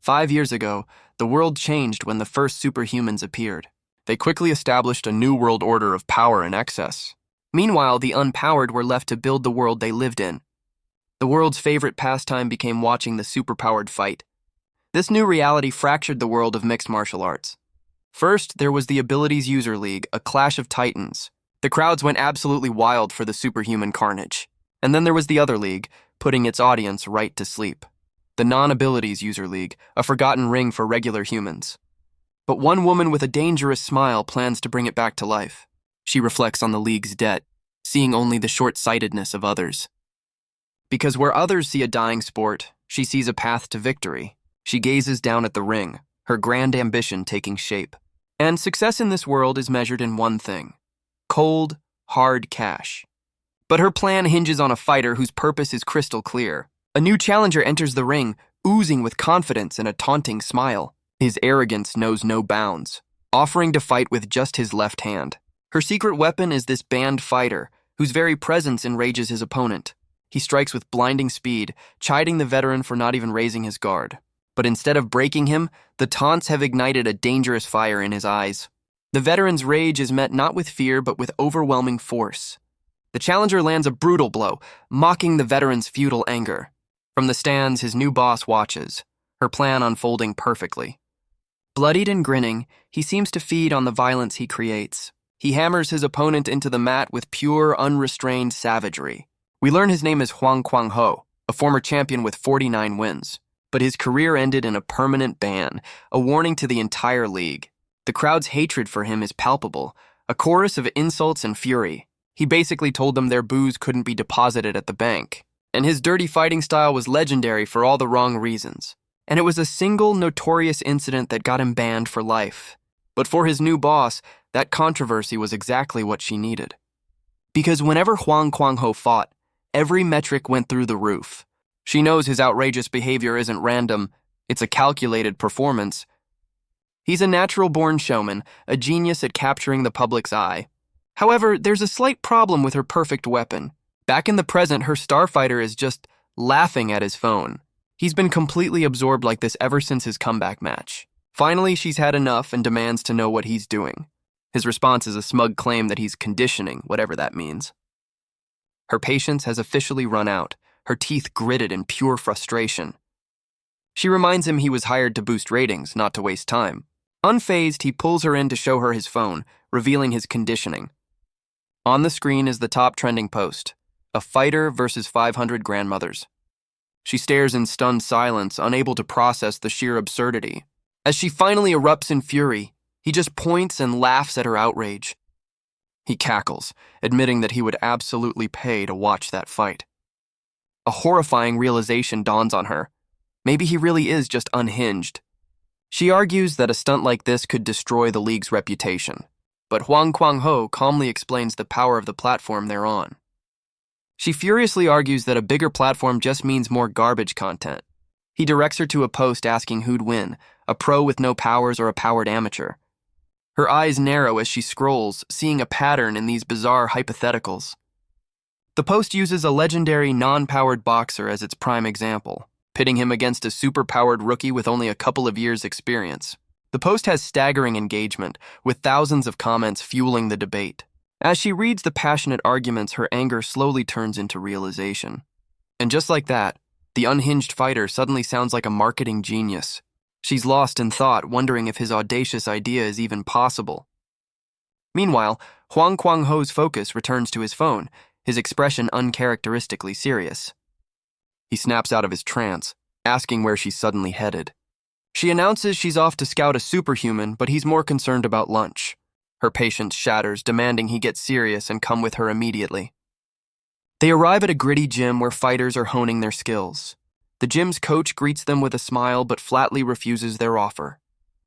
5 years ago, the world changed when the first superhumans appeared. They quickly established a new world order of power and excess. Meanwhile, the unpowered were left to build the world they lived in. The world's favorite pastime became watching the superpowered fight. This new reality fractured the world of mixed martial arts. First, there was the Abilities User League, a clash of titans. The crowds went absolutely wild for the superhuman carnage. And then there was the other league, putting its audience right to sleep. The Non-Abilities User League, a forgotten ring for regular humans. But one woman with a dangerous smile plans to bring it back to life. She reflects on the league's debt, seeing only the short-sightedness of others. Because where others see a dying sport, she sees a path to victory. She gazes down at the ring, her grand ambition taking shape. And success in this world is measured in one thing: cold, hard cash. But her plan hinges on a fighter whose purpose is crystal clear. A new challenger enters the ring, oozing with confidence and a taunting smile. His arrogance knows no bounds, offering to fight with just his left hand. Her secret weapon is this banned fighter, whose very presence enrages his opponent. He strikes with blinding speed, chiding the veteran for not even raising his guard. But instead of breaking him, the taunts have ignited a dangerous fire in his eyes. The veteran's rage is met not with fear, but with overwhelming force. The challenger lands a brutal blow, mocking the veteran's futile anger. From the stands, his new boss watches, her plan unfolding perfectly. Bloodied and grinning, he seems to feed on the violence he creates. He hammers his opponent into the mat with pure, unrestrained savagery. We learn his name is Huang Kwang-ho, a former champion with 49 wins. But his career ended in a permanent ban, a warning to the entire league. The crowd's hatred for him is palpable, a chorus of insults and fury. He basically told them their booze couldn't be deposited at the bank. And his dirty fighting style was legendary for all the wrong reasons. And it was a single notorious incident that got him banned for life. But for his new boss, that controversy was exactly what she needed. Because whenever Huang Kwang-ho fought, every metric went through the roof. She knows his outrageous behavior isn't random, it's a calculated performance. He's a natural-born showman, a genius at capturing the public's eye. However, there's a slight problem with her perfect weapon. Back in the present, her starfighter is just laughing at his phone. He's been completely absorbed like this ever since his comeback match. Finally, she's had enough and demands to know what he's doing. His response is a smug claim that he's conditioning, whatever that means. Her patience has officially run out, her teeth gritted in pure frustration. She reminds him he was hired to boost ratings, not to waste time. Unfazed, he pulls her in to show her his phone, revealing his conditioning. On the screen is the top trending post: a fighter versus 500 grandmothers. She stares in stunned silence, unable to process the sheer absurdity. As she finally erupts in fury, he just points and laughs at her outrage. He cackles, admitting that he would absolutely pay to watch that fight. A horrifying realization dawns on her. Maybe he really is just unhinged. She argues that a stunt like this could destroy the league's reputation, but Huang Kwang-ho calmly explains the power of the platform they're on. She furiously argues that a bigger platform just means more garbage content. He directs her to a post asking who'd win, a pro with no powers or a powered amateur. Her eyes narrow as she scrolls, seeing a pattern in these bizarre hypotheticals. The post uses a legendary non-powered boxer as its prime example, pitting him against a super-powered rookie with only a couple of years' experience. The post has staggering engagement, with thousands of comments fueling the debate. As she reads the passionate arguments, her anger slowly turns into realization. And just like that, the unhinged fighter suddenly sounds like a marketing genius. She's lost in thought, wondering if his audacious idea is even possible. Meanwhile, Huang Kwang-ho's focus returns to his phone, his expression uncharacteristically serious. He snaps out of his trance, asking where she's suddenly headed. She announces she's off to scout a superhuman, but he's more concerned about lunch. Her patience shatters, demanding he get serious and come with her immediately. They arrive at a gritty gym where fighters are honing their skills. The gym's coach greets them with a smile but flatly refuses their offer.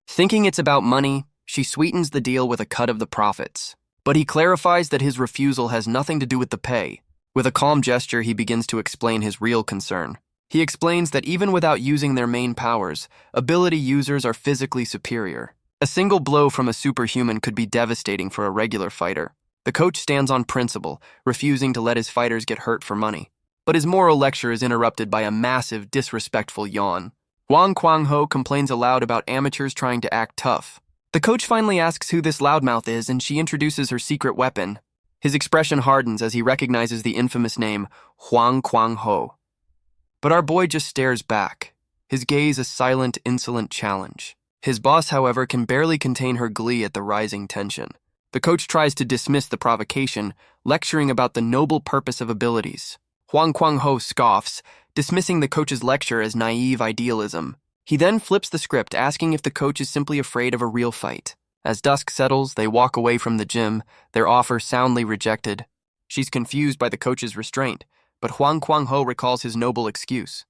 Thinking it's about money, she sweetens the deal with a cut of the profits. But he clarifies that his refusal has nothing to do with the pay. With a calm gesture, he begins to explain his real concern. He explains that even without using their main powers, ability users are physically superior. A single blow from a superhuman could be devastating for a regular fighter. The coach stands on principle, refusing to let his fighters get hurt for money. But his moral lecture is interrupted by a massive, disrespectful yawn. Wang Kwang-ho complains aloud about amateurs trying to act tough. The coach finally asks who this loudmouth is, and she introduces her secret weapon. His expression hardens as he recognizes the infamous name Wang Kwang-ho. But our boy just stares back, his gaze a silent, insolent challenge. His boss, however, can barely contain her glee at the rising tension. The coach tries to dismiss the provocation, lecturing about the noble purpose of abilities. Wang Kwang-ho scoffs, dismissing the coach's lecture as naive idealism. He then flips the script, asking if the coach is simply afraid of a real fight. As dusk settles, they walk away from the gym, their offer soundly rejected. She's confused by the coach's restraint, but Wang Kwang-ho recalls his noble excuse.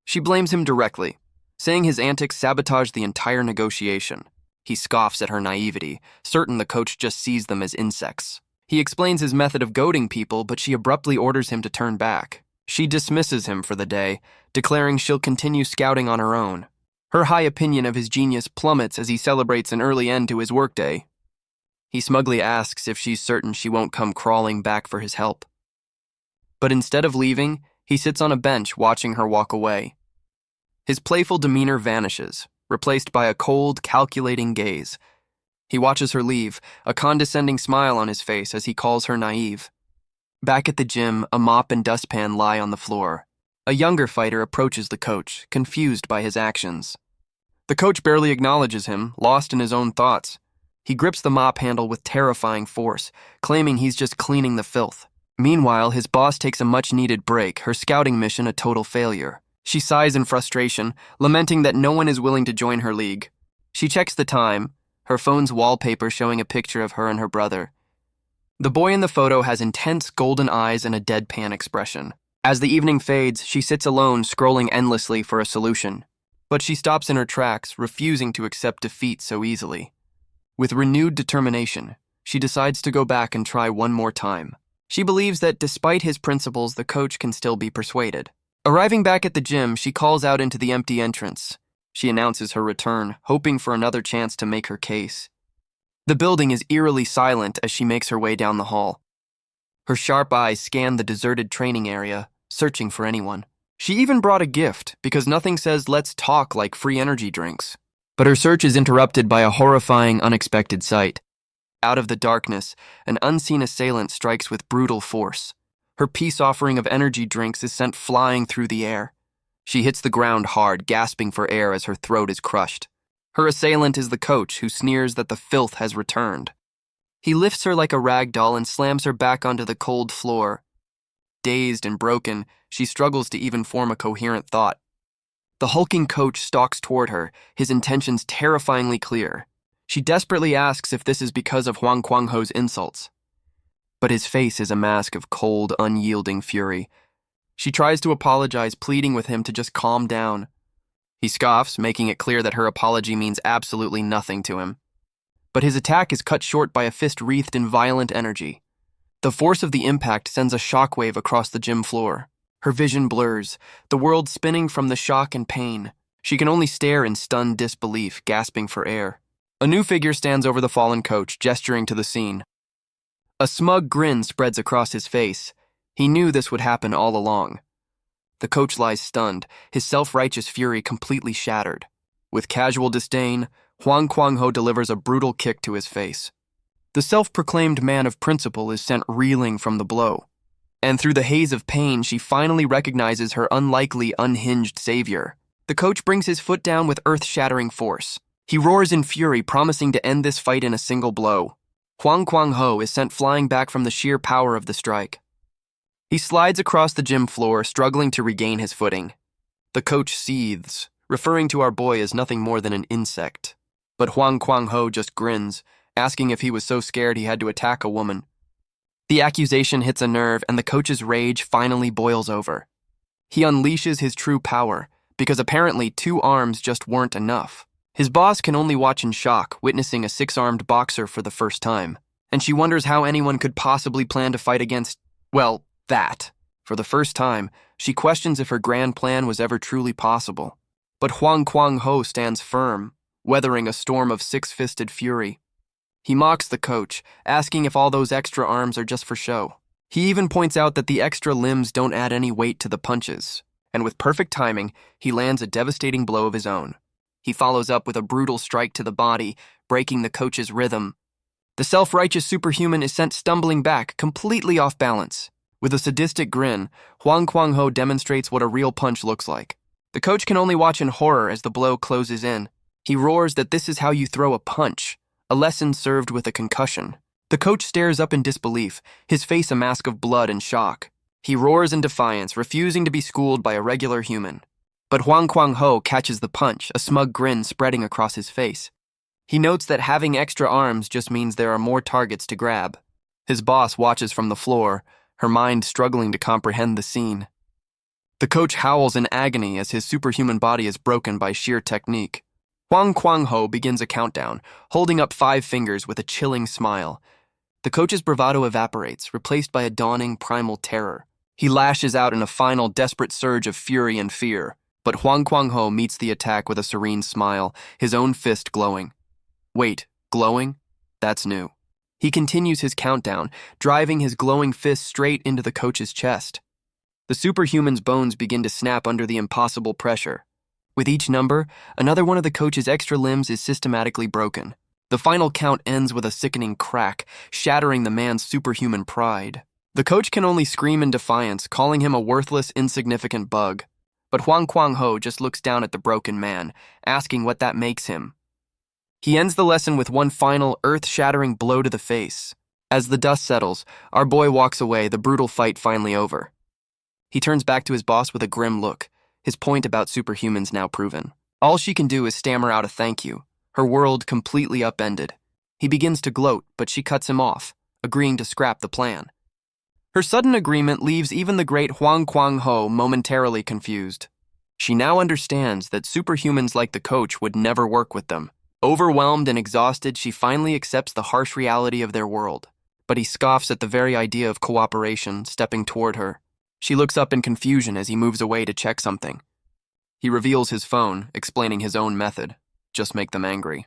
She blames him directly, saying his antics sabotage the entire negotiation. He scoffs at her naivety, certain the coach just sees them as insects. He explains his method of goading people, but she abruptly orders him to turn back. She dismisses him for the day, declaring she'll continue scouting on her own. Her high opinion of his genius plummets as he celebrates an early end to his workday. He smugly asks if she's certain she won't come crawling back for his help. But instead of leaving, he sits on a bench watching her walk away. His playful demeanor vanishes, replaced by a cold, calculating gaze. He watches her leave, a condescending smile on his face as he calls her naive. Back at the gym, a mop and dustpan lie on the floor. A younger fighter approaches the coach, confused by his actions. The coach barely acknowledges him, lost in his own thoughts. He grips the mop handle with terrifying force, claiming he's just cleaning the filth. Meanwhile, his boss takes a much-needed break, her scouting mission a total failure. She sighs in frustration, lamenting that no one is willing to join her league. She checks the time, her phone's wallpaper showing a picture of her and her brother. The boy in the photo has intense golden eyes and a deadpan expression. As the evening fades, she sits alone, scrolling endlessly for a solution. But she stops in her tracks, refusing to accept defeat so easily. With renewed determination, she decides to go back and try one more time. She believes that despite his principles, the coach can still be persuaded. Arriving back at the gym, she calls out into the empty entrance. She announces her return, hoping for another chance to make her case. The building is eerily silent as she makes her way down the hall. Her sharp eyes scan the deserted training area, searching for anyone. She even brought a gift, because nothing says let's talk like free energy drinks. But her search is interrupted by a horrifying, unexpected sight. Out of the darkness, an unseen assailant strikes with brutal force. Her peace offering of energy drinks is sent flying through the air. She hits the ground hard, gasping for air as her throat is crushed. Her assailant is the coach, who sneers that the filth has returned. He lifts her like a rag doll and slams her back onto the cold floor. Dazed and broken, she struggles to even form a coherent thought. The hulking coach stalks toward her, his intentions terrifyingly clear. She desperately asks if this is because of Wang Kwang-ho's insults. But his face is a mask of cold, unyielding fury. She tries to apologize, pleading with him to just calm down. He scoffs, making it clear that her apology means absolutely nothing to him. But his attack is cut short by a fist wreathed in violent energy. The force of the impact sends a shockwave across the gym floor. Her vision blurs, the world spinning from the shock and pain. She can only stare in stunned disbelief, gasping for air. A new figure stands over the fallen coach, gesturing to the scene. A smug grin spreads across his face. He knew this would happen all along. The coach lies stunned, his self-righteous fury completely shattered. With casual disdain, Wang Kwang-ho delivers a brutal kick to his face. The self-proclaimed man of principle is sent reeling from the blow. And through the haze of pain, she finally recognizes her unlikely, unhinged savior. The coach brings his foot down with earth-shattering force. He roars in fury, promising to end this fight in a single blow. Wang Kwang-ho is sent flying back from the sheer power of the strike. He slides across the gym floor, struggling to regain his footing. The coach seethes, referring to our boy as nothing more than an insect. But Wang Kwang-ho just grins, asking if he was so scared he had to attack a woman. The accusation hits a nerve, and the coach's rage finally boils over. He unleashes his true power, because apparently 2 arms just weren't enough. His boss can only watch in shock, witnessing a 6-armed boxer for the first time, and she wonders how anyone could possibly plan to fight against, well, that. For the first time, she questions if her grand plan was ever truly possible. But Wang Kwang-ho stands firm, weathering a storm of 6-fisted fury. He mocks the coach, asking if all those extra arms are just for show. He even points out that the extra limbs don't add any weight to the punches, and with perfect timing, he lands a devastating blow of his own. He follows up with a brutal strike to the body, breaking the coach's rhythm. The self-righteous superhuman is sent stumbling back, completely off balance. With a sadistic grin, Huang Kuang-ho demonstrates what a real punch looks like. The coach can only watch in horror as the blow closes in. He roars that this is how you throw a punch, a lesson served with a concussion. The coach stares up in disbelief, his face a mask of blood and shock. He roars in defiance, refusing to be schooled by a regular human. But Huang Kuang-ho catches the punch, a smug grin spreading across his face. He notes that having extra arms just means there are more targets to grab. His boss watches from the floor, her mind struggling to comprehend the scene. The coach howls in agony as his superhuman body is broken by sheer technique. Huang Kuang-ho begins a countdown, holding up 5 fingers with a chilling smile. The coach's bravado evaporates, replaced by a dawning primal terror. He lashes out in a final desperate surge of fury and fear, but Huang Kuang-ho meets the attack with a serene smile, his own fist glowing. Wait, glowing? That's new. He continues his countdown, driving his glowing fist straight into the coach's chest. The superhuman's bones begin to snap under the impossible pressure. With each number, another one of the coach's extra limbs is systematically broken. The final count ends with a sickening crack, shattering the man's superhuman pride. The coach can only scream in defiance, calling him a worthless, insignificant bug. But Huang Kuang-ho just looks down at the broken man, asking what that makes him. He ends the lesson with one final, earth-shattering blow to the face. As the dust settles, our boy walks away, the brutal fight finally over. He turns back to his boss with a grim look, his point about superhumans now proven. All she can do is stammer out a thank you, her world completely upended. He begins to gloat, but she cuts him off, agreeing to scrap the plan. Her sudden agreement leaves even the great Huang Kuang-ho momentarily confused. She now understands that superhumans like the coach would never work with them. Overwhelmed and exhausted, she finally accepts the harsh reality of their world. But he scoffs at the very idea of cooperation, stepping toward her. She looks up in confusion as he moves away to check something. He reveals his phone, explaining his own method. Just make them angry.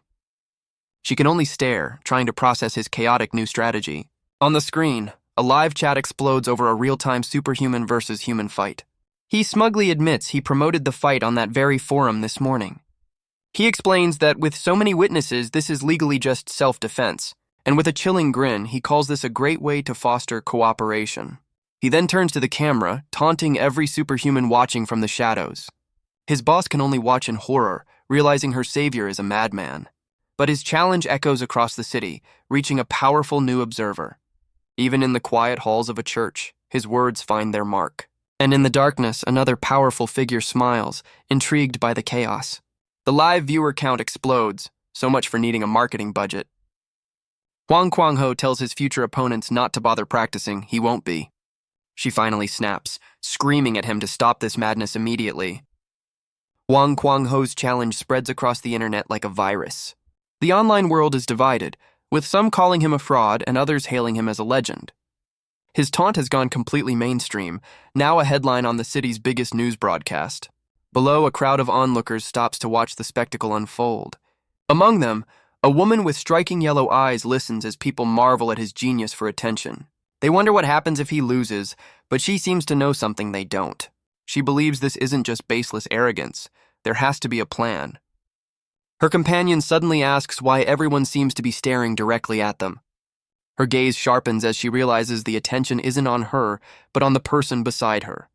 She can only stare, trying to process his chaotic new strategy. On the screen, a live chat explodes over a real-time superhuman versus human fight. He smugly admits he promoted the fight on that very forum this morning. He explains that with so many witnesses, this is legally just self-defense, and with a chilling grin, he calls this a great way to foster cooperation. He then turns to the camera, taunting every superhuman watching from the shadows. His boss can only watch in horror, realizing her savior is a madman. But his challenge echoes across the city, reaching a powerful new observer. Even in the quiet halls of a church, his words find their mark. And in the darkness, another powerful figure smiles, intrigued by the chaos. The live viewer count explodes, so much for needing a marketing budget. Huang Kuang-ho tells his future opponents not to bother practicing, he won't be. She finally snaps, screaming at him to stop this madness immediately. Huang Kuang-ho's challenge spreads across the internet like a virus. The online world is divided, with some calling him a fraud and others hailing him as a legend. His taunt has gone completely mainstream, now a headline on the city's biggest news broadcast. Below, a crowd of onlookers stops to watch the spectacle unfold. Among them, a woman with striking yellow eyes listens as people marvel at his genius for attention. They wonder what happens if he loses, but she seems to know something they don't. She believes this isn't just baseless arrogance. There has to be a plan. Her companion suddenly asks why everyone seems to be staring directly at them. Her gaze sharpens as she realizes the attention isn't on her, but on the person beside her.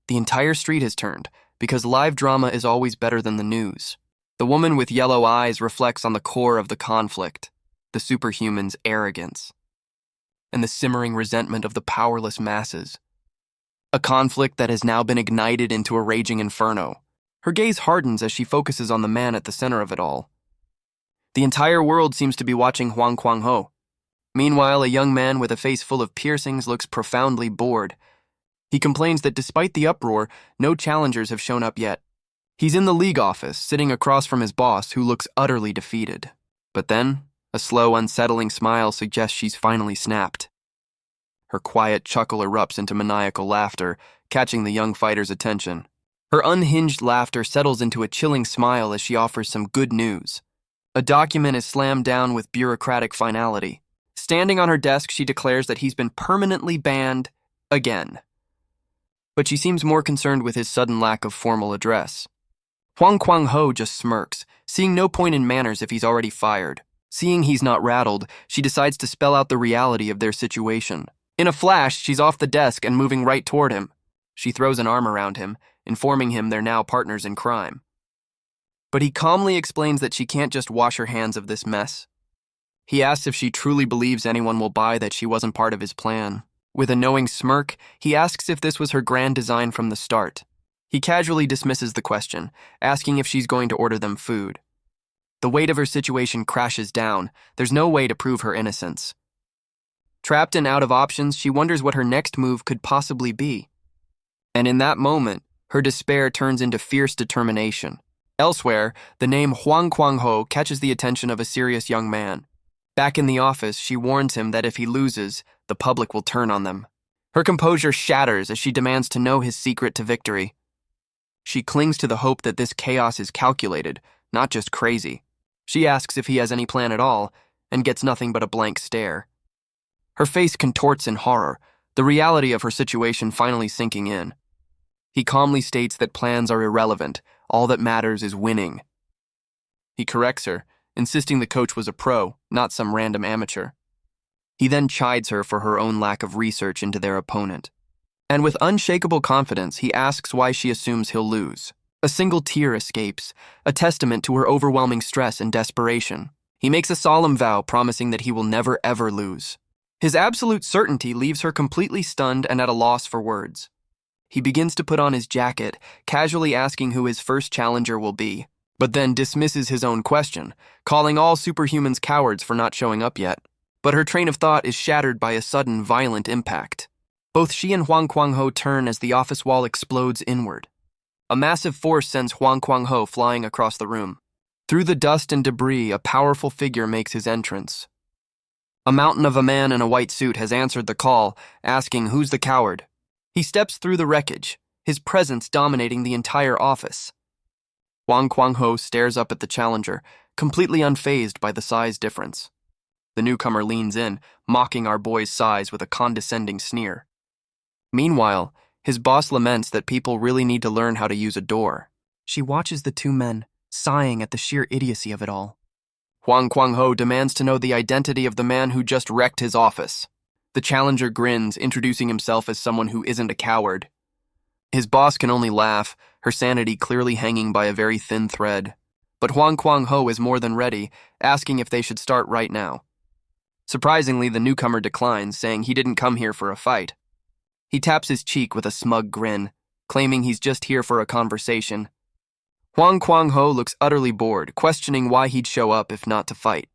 The entire street has turned, because live drama is always better than the news. The woman with yellow eyes reflects on the core of the conflict, the superhuman's arrogance, and the simmering resentment of the powerless masses. A conflict that has now been ignited into a raging inferno. Her gaze hardens as she focuses on the man at the center of it all. The entire world seems to be watching Huang Kuang-ho. Meanwhile, a young man with a face full of piercings looks profoundly bored. He complains that despite the uproar, no challengers have shown up yet. He's in the league office, sitting across from his boss, who looks utterly defeated. But then, a slow, unsettling smile suggests she's finally snapped. Her quiet chuckle erupts into maniacal laughter, catching the young fighter's attention. Her unhinged laughter settles into a chilling smile as she offers some good news. A document is slammed down with bureaucratic finality. Standing on her desk, she declares that he's been permanently banned again. but she seems more concerned with his sudden lack of formal address. Huang Kuang-ho just smirks, seeing no point in manners if he's already fired. Seeing he's not rattled, she decides to spell out the reality of their situation. In a flash, she's off the desk and moving right toward him. She throws an arm around him, informing him they're now partners in crime. But he calmly explains that she can't just wash her hands of this mess. He asks if she truly believes anyone will buy that she wasn't part of his plan. With a knowing smirk, he asks if this was her grand design from the start. He casually dismisses the question, asking if she's going to order them food. The weight of her situation crashes down. There's no way to prove her innocence. Trapped and out of options, she wonders what her next move could possibly be. And in that moment, her despair turns into fierce determination. Elsewhere, the name Huang Kuang-ho catches the attention of a serious young man. Back in the office, she warns him that if he loses, the public will turn on them. Her composure shatters as she demands to know his secret to victory. She clings to the hope that this chaos is calculated, not just crazy. She asks if he has any plan at all, and gets nothing but a blank stare. Her face contorts in horror, the reality of her situation finally sinking in. He calmly states that plans are irrelevant, all that matters is winning. He corrects her, insisting the coach was a pro, not some random amateur. He then chides her for her own lack of research into their opponent. And with unshakable confidence, he asks why she assumes he'll lose. A single tear escapes, a testament to her overwhelming stress and desperation. He makes a solemn vow, promising that he will never ever lose. His absolute certainty leaves her completely stunned and at a loss for words. He begins to put on his jacket, casually asking who his first challenger will be, but then dismisses his own question, calling all superhumans cowards for not showing up yet. But her train of thought is shattered by a sudden, violent impact. Both she and Huang Kuang-ho turn as the office wall explodes inward. A massive force sends Huang Kuang-ho flying across the room. Through the dust and debris, a powerful figure makes his entrance. A mountain of a man in a white suit has answered the call, asking who's the coward. He steps through the wreckage, his presence dominating the entire office. Huang Kuang-ho stares up at the challenger, completely unfazed by the size difference. The newcomer leans in, mocking our boy's size with a condescending sneer. Meanwhile, his boss laments that people really need to learn how to use a door. She watches the two men, sighing at the sheer idiocy of it all. Huang Kuang-ho demands to know the identity of the man who just wrecked his office. The challenger grins, introducing himself as someone who isn't a coward. His boss can only laugh, her sanity clearly hanging by a very thin thread. But Huang Kuang-ho is more than ready, asking if they should start right now. Surprisingly, the newcomer declines, saying he didn't come here for a fight. He taps his cheek with a smug grin, claiming he's just here for a conversation. Huang Kuang-ho looks utterly bored, questioning why he'd show up if not to fight.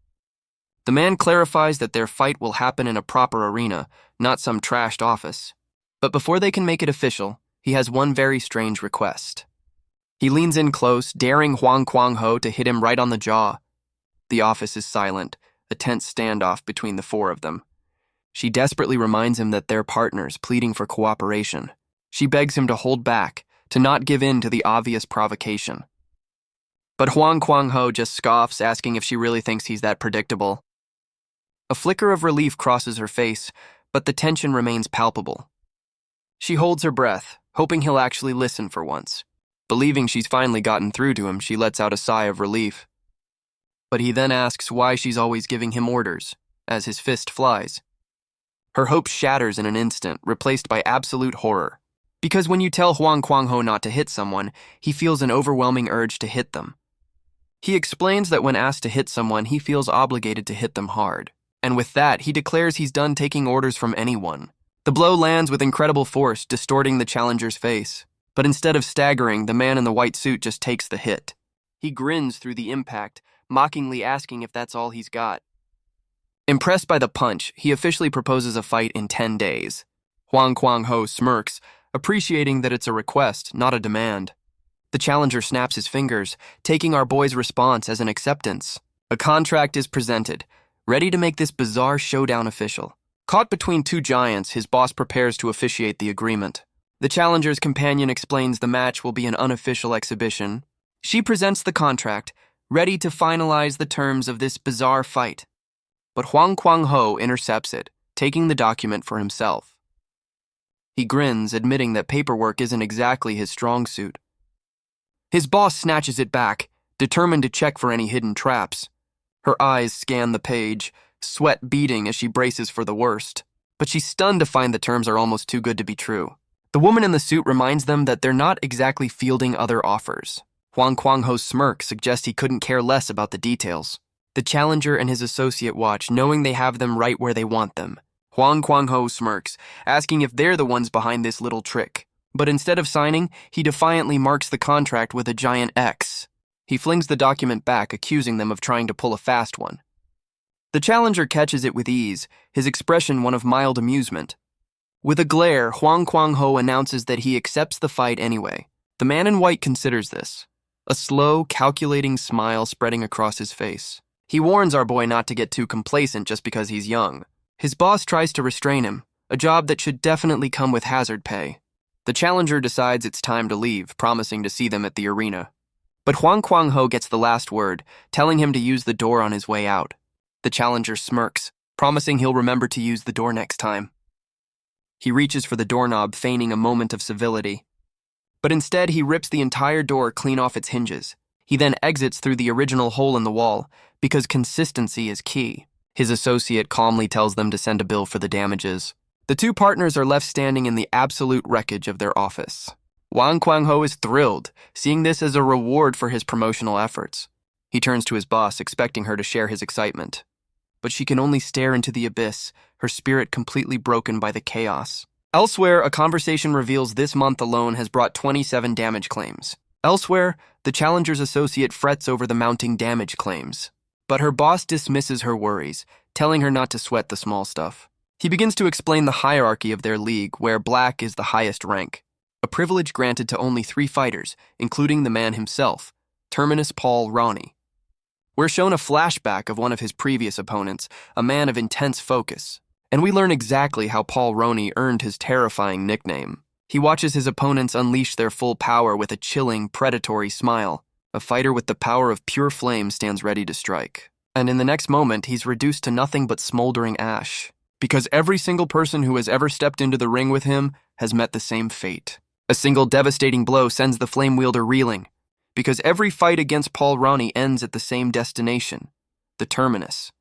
The man clarifies that their fight will happen in a proper arena, not some trashed office. But before they can make it official, he has one very strange request. He leans in close, daring Huang Kuang-ho to hit him right on the jaw. The office is silent, a tense standoff between the four of them. She desperately reminds him that they're partners, pleading for cooperation. She begs him to hold back, to not give in to the obvious provocation. But Huang Kuang-ho just scoffs, asking if she really thinks he's that predictable. A flicker of relief crosses her face, but the tension remains palpable. She holds her breath, hoping he'll actually listen for once. Believing she's finally gotten through to him, she lets out a sigh of relief. But he then asks why she's always giving him orders, as his fist flies. Her hope shatters in an instant, replaced by absolute horror. Because when you tell Huang Kuang-ho not to hit someone, he feels an overwhelming urge to hit them. He explains that when asked to hit someone, he feels obligated to hit them hard. And with that, he declares he's done taking orders from anyone. The blow lands with incredible force, distorting the challenger's face. But instead of staggering, the man in the white suit just takes the hit. He grins through the impact, mockingly asking if that's all he's got. Impressed by the punch, he officially proposes a fight in 10 days. Huang Kuang-ho smirks, appreciating that it's a request, not a demand. The challenger snaps his fingers, taking our boy's response as an acceptance. A contract is presented, ready to make this bizarre showdown official. Caught between two giants, his boss prepares to officiate the agreement. The challenger's companion explains the match will be an unofficial exhibition. She presents the contract, ready to finalize the terms of this bizarre fight. But Huang Kuang-ho intercepts it, taking the document for himself. He grins, admitting that paperwork isn't exactly his strong suit. His boss snatches it back, determined to check for any hidden traps. Her eyes scan the page, sweat beading as she braces for the worst. But she's stunned to find the terms are almost too good to be true. The woman in the suit reminds them that they're not exactly fielding other offers. Huang Kwang-ho's smirk suggests he couldn't care less about the details. The challenger and his associate watch, knowing they have them right where they want them. Huang Kwang-ho smirks, asking if they're the ones behind this little trick. But instead of signing, he defiantly marks the contract with a giant X. He flings the document back, accusing them of trying to pull a fast one. The challenger catches it with ease, his expression one of mild amusement. With a glare, Huang Kwang-ho announces that he accepts the fight anyway. The man in white considers this, a slow, calculating smile spreading across his face. He warns our boy not to get too complacent just because he's young. His boss tries to restrain him, a job that should definitely come with hazard pay. The challenger decides it's time to leave, promising to see them at the arena. But Huang Kwang-ho gets the last word, telling him to use the door on his way out. The challenger smirks, promising he'll remember to use the door next time. He reaches for the doorknob, feigning a moment of civility. But instead, he rips the entire door clean off its hinges. He then exits through the original hole in the wall, because consistency is key. His associate calmly tells them to send a bill for the damages. The two partners are left standing in the absolute wreckage of their office. Huang Kwang-ho is thrilled, seeing this as a reward for his promotional efforts. He turns to his boss, expecting her to share his excitement. But she can only stare into the abyss, her spirit completely broken by the chaos. Elsewhere, a conversation reveals this month alone has brought 27 damage claims. Elsewhere, the challenger's associate frets over the mounting damage claims. But her boss dismisses her worries, telling her not to sweat the small stuff. He begins to explain the hierarchy of their league, where black is the highest rank, a privilege granted to only 3 fighters, including the man himself, Terminus Paul Ronnie. We're shown a flashback of one of his previous opponents, a man of intense focus, and we learn exactly how Paul Ronnie earned his terrifying nickname. He watches his opponents unleash their full power with a chilling, predatory smile. A fighter with the power of pure flame stands ready to strike. And in the next moment, he's reduced to nothing but smoldering ash. Because every single person who has ever stepped into the ring with him has met the same fate. A single devastating blow sends the flame wielder reeling. Because every fight against Paul Ronnie ends at the same destination, the Terminus.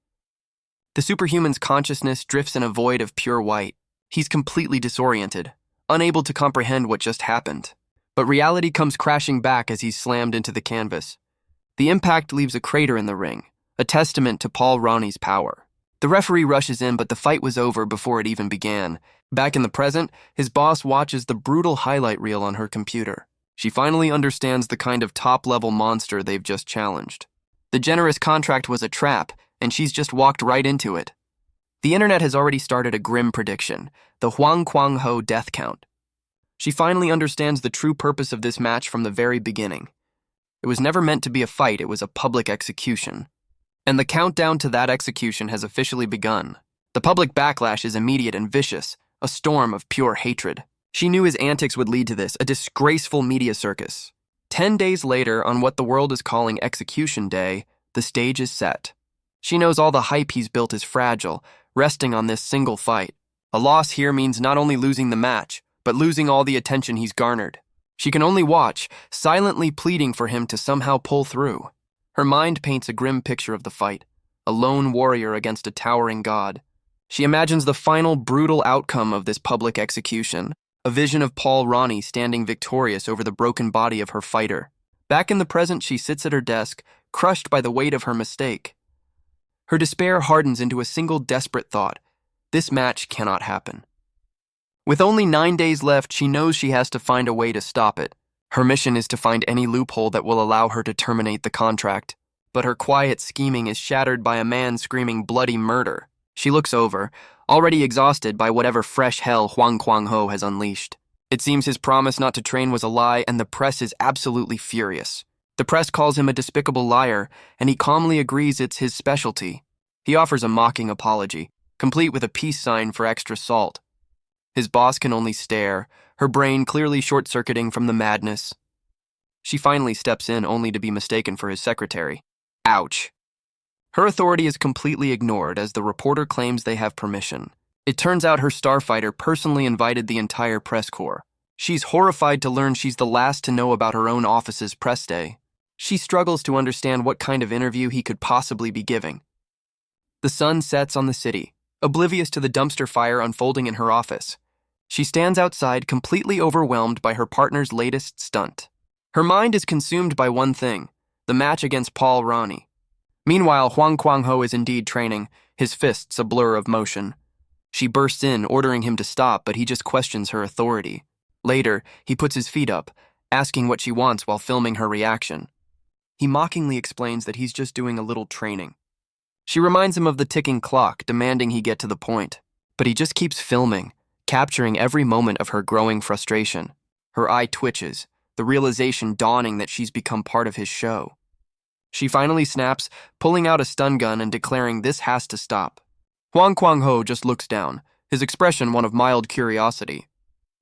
The superhuman's consciousness drifts in a void of pure white. He's completely disoriented, unable to comprehend what just happened. But reality comes crashing back as he's slammed into the canvas. The impact leaves a crater in the ring, a testament to Paul Ronnie's power. The referee rushes in, but the fight was over before it even began. Back in the present, his boss watches the brutal highlight reel on her computer. She finally understands the kind of top-level monster they've just challenged. The generous contract was a trap, and she's just walked right into it. The internet has already started a grim prediction, the Huang Kwang-ho death count. She finally understands the true purpose of this match from the very beginning. It was never meant to be a fight, it was a public execution. And the countdown to that execution has officially begun. The public backlash is immediate and vicious, a storm of pure hatred. She knew his antics would lead to this, a disgraceful media circus. 10 days later, on what the world is calling Execution Day, the stage is set. She knows all the hype he's built is fragile, resting on this single fight. A loss here means not only losing the match, but losing all the attention he's garnered. She can only watch, silently pleading for him to somehow pull through. Her mind paints a grim picture of the fight, a lone warrior against a towering god. She imagines the final brutal outcome of this public execution, a vision of Paul Ronnie standing victorious over the broken body of her fighter. Back in the present, she sits at her desk, crushed by the weight of her mistake. Her despair hardens into a single desperate thought. This match cannot happen. With only 9 days left, she knows she has to find a way to stop it. Her mission is to find any loophole that will allow her to terminate the contract. But her quiet scheming is shattered by a man screaming bloody murder. She looks over, already exhausted by whatever fresh hell Huang Kwang-ho has unleashed. It seems his promise not to train was a lie, and the press is absolutely furious. The press calls him a despicable liar, and he calmly agrees it's his specialty. He offers a mocking apology, complete with a peace sign for extra salt. His boss can only stare, her brain clearly short-circuiting from the madness. She finally steps in only to be mistaken for his secretary. Ouch. Her authority is completely ignored as the reporter claims they have permission. It turns out her starfighter personally invited the entire press corps. She's horrified to learn she's the last to know about her own office's press day. She struggles to understand what kind of interview he could possibly be giving. The sun sets on the city, oblivious to the dumpster fire unfolding in her office. She stands outside, completely overwhelmed by her partner's latest stunt. Her mind is consumed by one thing, the match against Paul Ronnie. Meanwhile, Huang Kuang-ho is indeed training, his fists a blur of motion. She bursts in, ordering him to stop, but he just questions her authority. Later, he puts his feet up, asking what she wants while filming her reaction. He mockingly explains that he's just doing a little training. She reminds him of the ticking clock, demanding he get to the point. But he just keeps filming, capturing every moment of her growing frustration. Her eye twitches, the realization dawning that she's become part of his show. She finally snaps, pulling out a stun gun and declaring this has to stop. Huang Kuang-ho just looks down, his expression one of mild curiosity.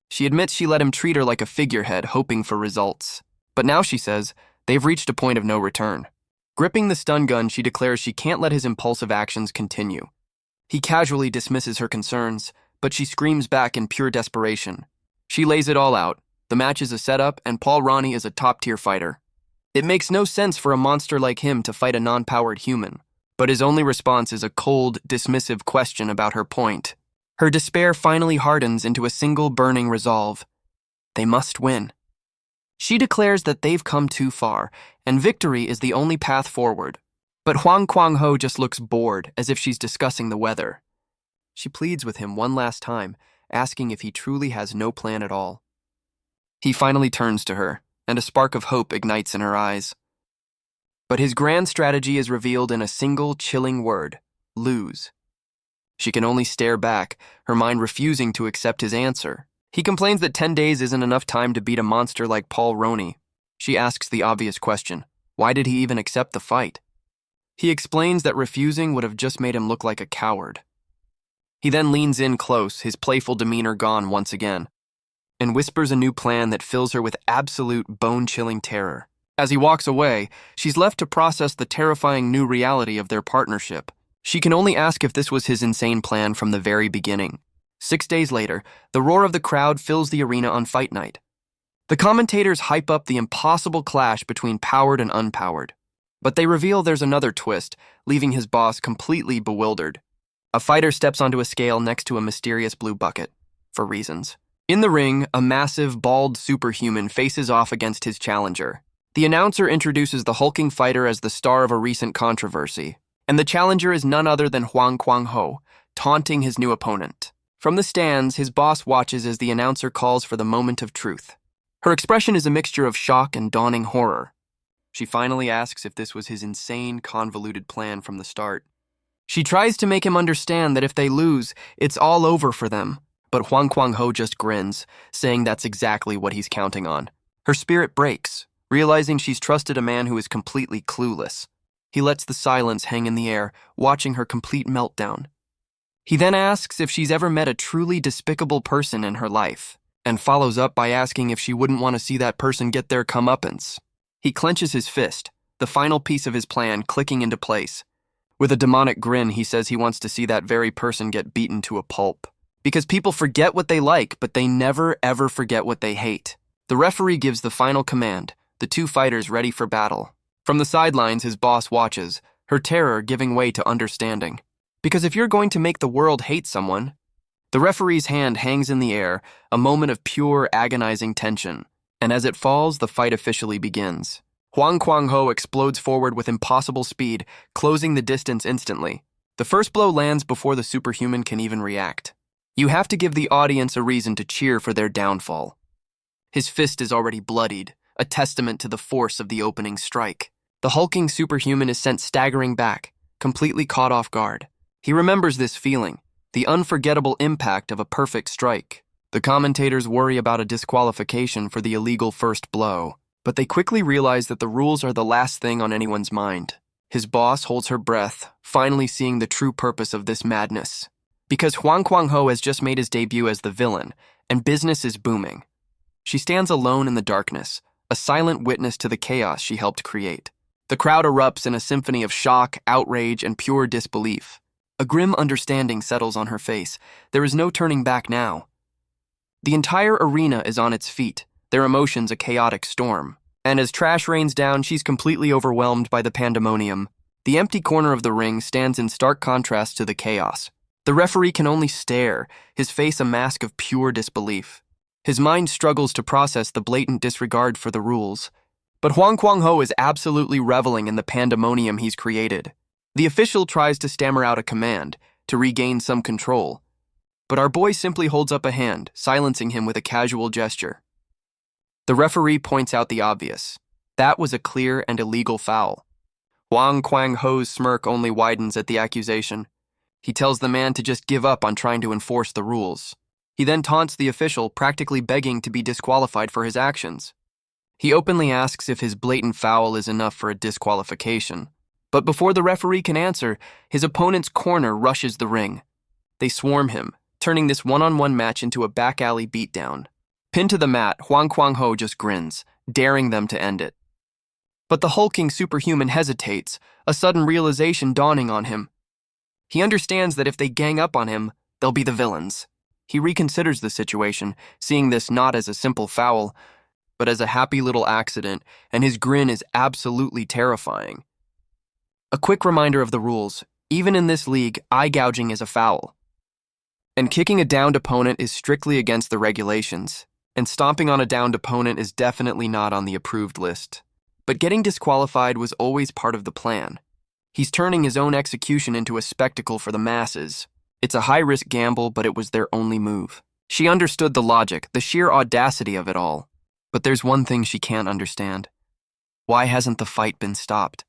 She admits she let him treat her like a figurehead, hoping for results. But now she says they've reached a point of no return. Gripping the stun gun, she declares she can't let his impulsive actions continue. He casually dismisses her concerns, but she screams back in pure desperation. She lays it all out. The match is a setup, and Paul Ronnie is a top-tier fighter. It makes no sense for a monster like him to fight a non-powered human, but his only response is a cold, dismissive question about her point. Her despair finally hardens into a single burning resolve. They must win. She declares that they've come too far, and victory is the only path forward. But Huang Kuang-ho just looks bored, as if she's discussing the weather. She pleads with him one last time, asking if he truly has no plan at all. He finally turns to her, and a spark of hope ignites in her eyes. But his grand strategy is revealed in a single chilling word: lose. She can only stare back, her mind refusing to accept his answer. He complains that 10 days isn't enough time to beat a monster like Paul Ronnie. She asks the obvious question: why did he even accept the fight? He explains that refusing would have just made him look like a coward. He then leans in close, his playful demeanor gone once again, and whispers a new plan that fills her with absolute bone-chilling terror. As he walks away, she's left to process the terrifying new reality of their partnership. She can only ask if this was his insane plan from the very beginning. 6 days later, the roar of the crowd fills the arena on fight night. The commentators hype up the impossible clash between powered and unpowered. But they reveal there's another twist, leaving his boss completely bewildered. A fighter steps onto a scale next to a mysterious blue bucket, for reasons. In the ring, a massive, bald superhuman faces off against his challenger. The announcer introduces the hulking fighter as the star of a recent controversy, and the challenger is none other than Huang Kuang-ho, taunting his new opponent. From the stands, his boss watches as the announcer calls for the moment of truth. Her expression is a mixture of shock and dawning horror. She finally asks if this was his insane, convoluted plan from the start. She tries to make him understand that if they lose, it's all over for them. But Huang Kuang-ho just grins, saying that's exactly what he's counting on. Her spirit breaks, realizing she's trusted a man who is completely clueless. He lets the silence hang in the air, watching her complete meltdown. He then asks if she's ever met a truly despicable person in her life, and follows up by asking if she wouldn't want to see that person get their comeuppance. He clenches his fist, the final piece of his plan clicking into place. With a demonic grin, he says he wants to see that very person get beaten to a pulp. Because people forget what they like, but they never, ever forget what they hate. The referee gives the final command, the two fighters ready for battle. From the sidelines, his boss watches, her terror giving way to understanding. Because if you're going to make the world hate someone... The referee's hand hangs in the air, a moment of pure, agonizing tension. And as it falls, the fight officially begins. Huang Kuang-ho explodes forward with impossible speed, closing the distance instantly. The first blow lands before the superhuman can even react. You have to give the audience a reason to cheer for their downfall. His fist is already bloodied, a testament to the force of the opening strike. The hulking superhuman is sent staggering back, completely caught off guard. He remembers this feeling, the unforgettable impact of a perfect strike. The commentators worry about a disqualification for the illegal first blow, but they quickly realize that the rules are the last thing on anyone's mind. His boss holds her breath, finally seeing the true purpose of this madness. Because Huang Kuang-ho has just made his debut as the villain, and business is booming. She stands alone in the darkness, a silent witness to the chaos she helped create. The crowd erupts in a symphony of shock, outrage, and pure disbelief. A grim understanding settles on her face. There is no turning back now. The entire arena is on its feet, their emotions a chaotic storm. And as trash rains down, she's completely overwhelmed by the pandemonium. The empty corner of the ring stands in stark contrast to the chaos. The referee can only stare, his face a mask of pure disbelief. His mind struggles to process the blatant disregard for the rules. But Huang Kuang-ho is absolutely reveling in the pandemonium he's created. The official tries to stammer out a command, to regain some control. But our boy simply holds up a hand, silencing him with a casual gesture. The referee points out the obvious. That was a clear and illegal foul. Huang Kuang-ho's smirk only widens at the accusation. He tells the man to just give up on trying to enforce the rules. He then taunts the official, practically begging to be disqualified for his actions. He openly asks if his blatant foul is enough for a disqualification. But before the referee can answer, his opponent's corner rushes the ring. They swarm him, turning this one-on-one match into a back-alley beatdown. Pinned to the mat, Huang Kuang-ho just grins, daring them to end it. But the hulking superhuman hesitates, a sudden realization dawning on him. He understands that if they gang up on him, they'll be the villains. He reconsiders the situation, seeing this not as a simple foul, but as a happy little accident, and his grin is absolutely terrifying. A quick reminder of the rules. Even in this league, eye gouging is a foul. And kicking a downed opponent is strictly against the regulations, and stomping on a downed opponent is definitely not on the approved list. But getting disqualified was always part of the plan. He's turning his own execution into a spectacle for the masses. It's a high-risk gamble, but it was their only move. She understood the logic, the sheer audacity of it all. But there's one thing she can't understand. Why hasn't the fight been stopped?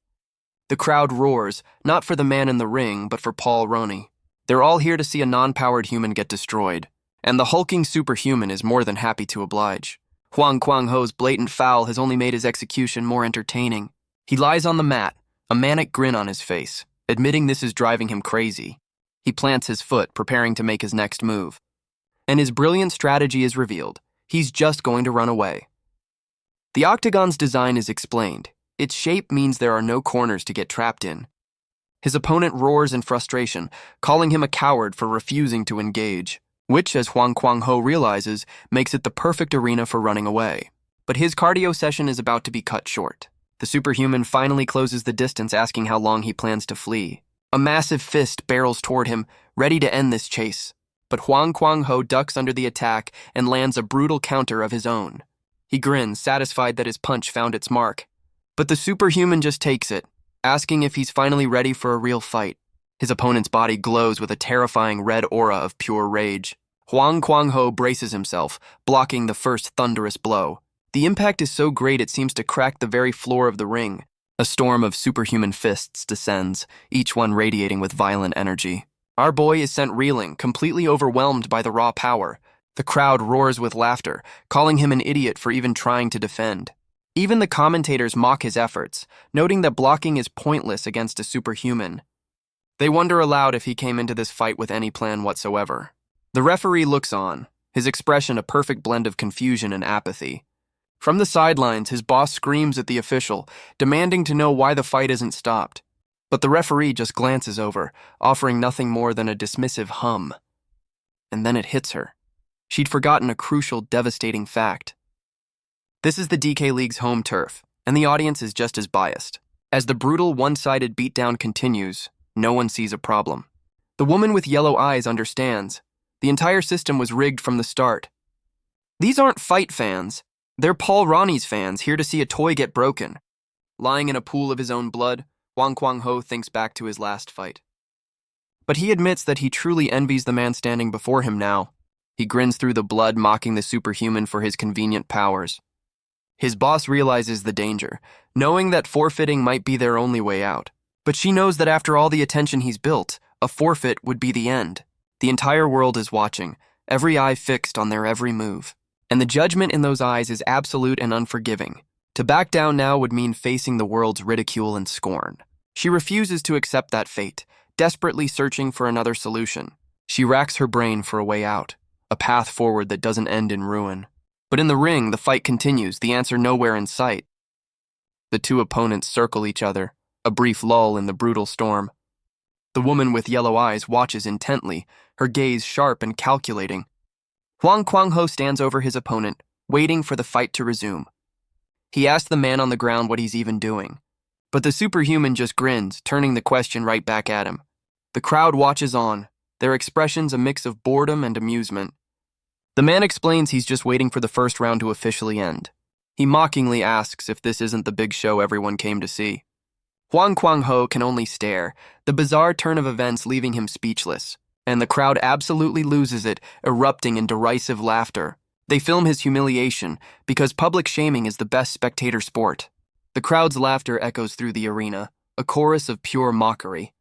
The crowd roars, not for the man in the ring, but for Paul Ronnie. They're all here to see a non-powered human get destroyed, and the hulking superhuman is more than happy to oblige. Huang Kuang-ho's blatant foul has only made his execution more entertaining. He lies on the mat, a manic grin on his face, admitting this is driving him crazy. He plants his foot, preparing to make his next move. And his brilliant strategy is revealed. He's just going to run away. The octagon's design is explained. Its shape means there are no corners to get trapped in. His opponent roars in frustration, calling him a coward for refusing to engage, which, as Huang Kuang-ho realizes, makes it the perfect arena for running away. But his cardio session is about to be cut short. The superhuman finally closes the distance, asking how long he plans to flee. A massive fist barrels toward him, ready to end this chase. But Huang Kuang-ho ducks under the attack and lands a brutal counter of his own. He grins, satisfied that his punch found its mark. But the superhuman just takes it, asking if he's finally ready for a real fight. His opponent's body glows with a terrifying red aura of pure rage. Huang Kuang-ho braces himself, blocking the first thunderous blow. The impact is so great it seems to crack the very floor of the ring. A storm of superhuman fists descends, each one radiating with violent energy. Our boy is sent reeling, completely overwhelmed by the raw power. The crowd roars with laughter, calling him an idiot for even trying to defend. Even the commentators mock his efforts, noting that blocking is pointless against a superhuman. They wonder aloud if he came into this fight with any plan whatsoever. The referee looks on, his expression a perfect blend of confusion and apathy. From the sidelines, his boss screams at the official, demanding to know why the fight isn't stopped. But the referee just glances over, offering nothing more than a dismissive hum. And then it hits her. She'd forgotten a crucial, devastating fact. This is the DK League's home turf, and the audience is just as biased. As the brutal, one-sided beatdown continues, no one sees a problem. The woman with yellow eyes understands. The entire system was rigged from the start. These aren't fight fans. They're Paul Ronnie's fans, here to see a toy get broken. Lying in a pool of his own blood, Huang Kuang-ho thinks back to his last fight. But he admits that he truly envies the man standing before him now. He grins through the blood, mocking the superhuman for his convenient powers. His boss realizes the danger, knowing that forfeiting might be their only way out. But she knows that after all the attention he's built, a forfeit would be the end. The entire world is watching, every eye fixed on their every move. And the judgment in those eyes is absolute and unforgiving. To back down now would mean facing the world's ridicule and scorn. She refuses to accept that fate, desperately searching for another solution. She racks her brain for a way out, a path forward that doesn't end in ruin. But in the ring, the fight continues, the answer nowhere in sight. The two opponents circle each other, a brief lull in the brutal storm. The woman with yellow eyes watches intently, her gaze sharp and calculating. Huang Kuang-ho stands over his opponent, waiting for the fight to resume. He asks the man on the ground what he's even doing, but the superhuman just grins, turning the question right back at him. The crowd watches on, their expressions a mix of boredom and amusement. The man explains he's just waiting for the first round to officially end. He mockingly asks if this isn't the big show everyone came to see. Huang Kuang-ho can only stare, the bizarre turn of events leaving him speechless, and the crowd absolutely loses it, erupting in derisive laughter. They film his humiliation, because public shaming is the best spectator sport. The crowd's laughter echoes through the arena, a chorus of pure mockery.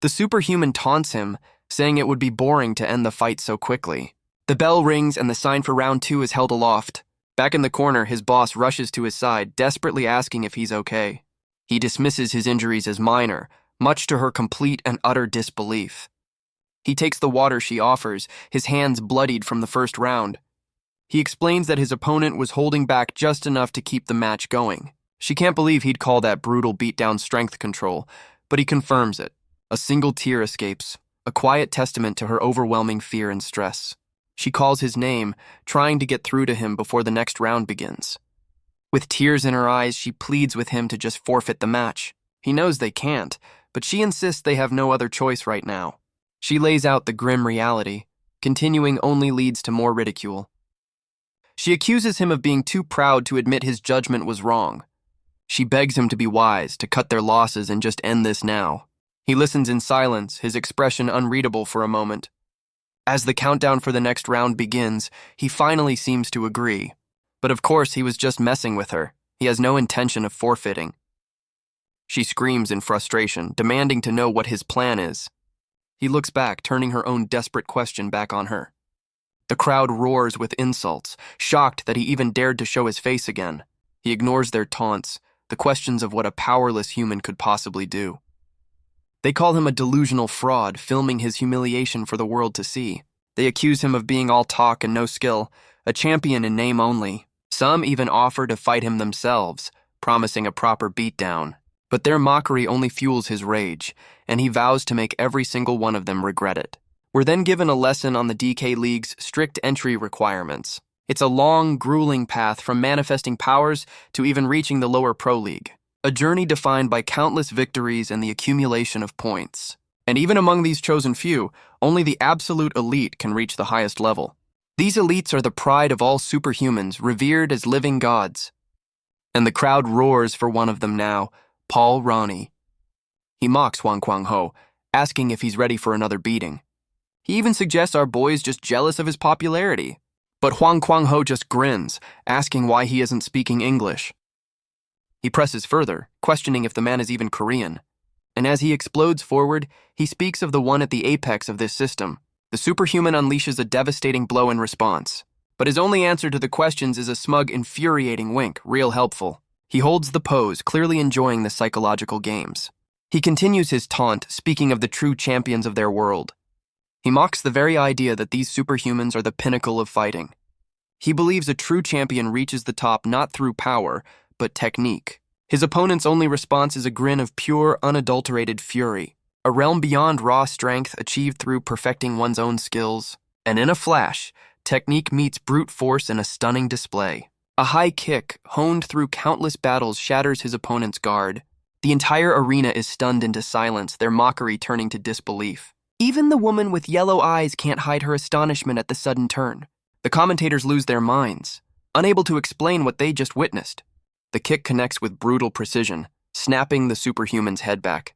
The superhuman taunts him, saying it would be boring to end the fight so quickly. The bell rings and the sign for round 2 is held aloft. Back in the corner, his boss rushes to his side, desperately asking if he's okay. He dismisses his injuries as minor, much to her complete and utter disbelief. He takes the water she offers, his hands bloodied from the first round. He explains that his opponent was holding back just enough to keep the match going. She can't believe he'd call that brutal beatdown strength control, but he confirms it. A single tear escapes, a quiet testament to her overwhelming fear and stress. She calls his name, trying to get through to him before the next round begins. With tears in her eyes, she pleads with him to just forfeit the match. He knows they can't, but she insists they have no other choice right now. She lays out the grim reality. Continuing only leads to more ridicule. She accuses him of being too proud to admit his judgment was wrong. She begs him to be wise, to cut their losses and just end this now. He listens in silence, his expression unreadable for a moment. As the countdown for the next round begins, he finally seems to agree. But of course, he was just messing with her. He has no intention of forfeiting. She screams in frustration, demanding to know what his plan is. He looks back, turning her own desperate question back on her. The crowd roars with insults, shocked that he even dared to show his face again. He ignores their taunts, the questions of what a powerless human could possibly do. They call him a delusional fraud, filming his humiliation for the world to see. They accuse him of being all talk and no skill, a champion in name only. Some even offer to fight him themselves, promising a proper beatdown. But their mockery only fuels his rage, and he vows to make every single one of them regret it. We're then given a lesson on the DK League's strict entry requirements. It's a long, grueling path from manifesting powers to even reaching the lower Pro League. A journey defined by countless victories and the accumulation of points. And even among these chosen few, only the absolute elite can reach the highest level. These elites are the pride of all superhumans, revered as living gods. And the crowd roars for one of them now, Paul Ronnie. He mocks Huang Kuang-ho, asking if he's ready for another beating. He even suggests our boy's just jealous of his popularity. But Huang Kuang-ho just grins, asking why he isn't speaking English. He presses further, questioning if the man is even Korean. And as he explodes forward, he speaks of the one at the apex of this system. The superhuman unleashes a devastating blow in response. But his only answer to the questions is a smug, infuriating wink, real helpful. He holds the pose, clearly enjoying the psychological games. He continues his taunt, speaking of the true champions of their world. He mocks the very idea that these superhumans are the pinnacle of fighting. He believes a true champion reaches the top not through power, but technique. His opponent's only response is a grin of pure, unadulterated fury, a realm beyond raw strength achieved through perfecting one's own skills. And in a flash, technique meets brute force in a stunning display. A high kick, honed through countless battles, shatters his opponent's guard. The entire arena is stunned into silence, their mockery turning to disbelief. Even the woman with yellow eyes can't hide her astonishment at the sudden turn. The commentators lose their minds, unable to explain what they just witnessed. The kick connects with brutal precision, snapping the superhuman's head back.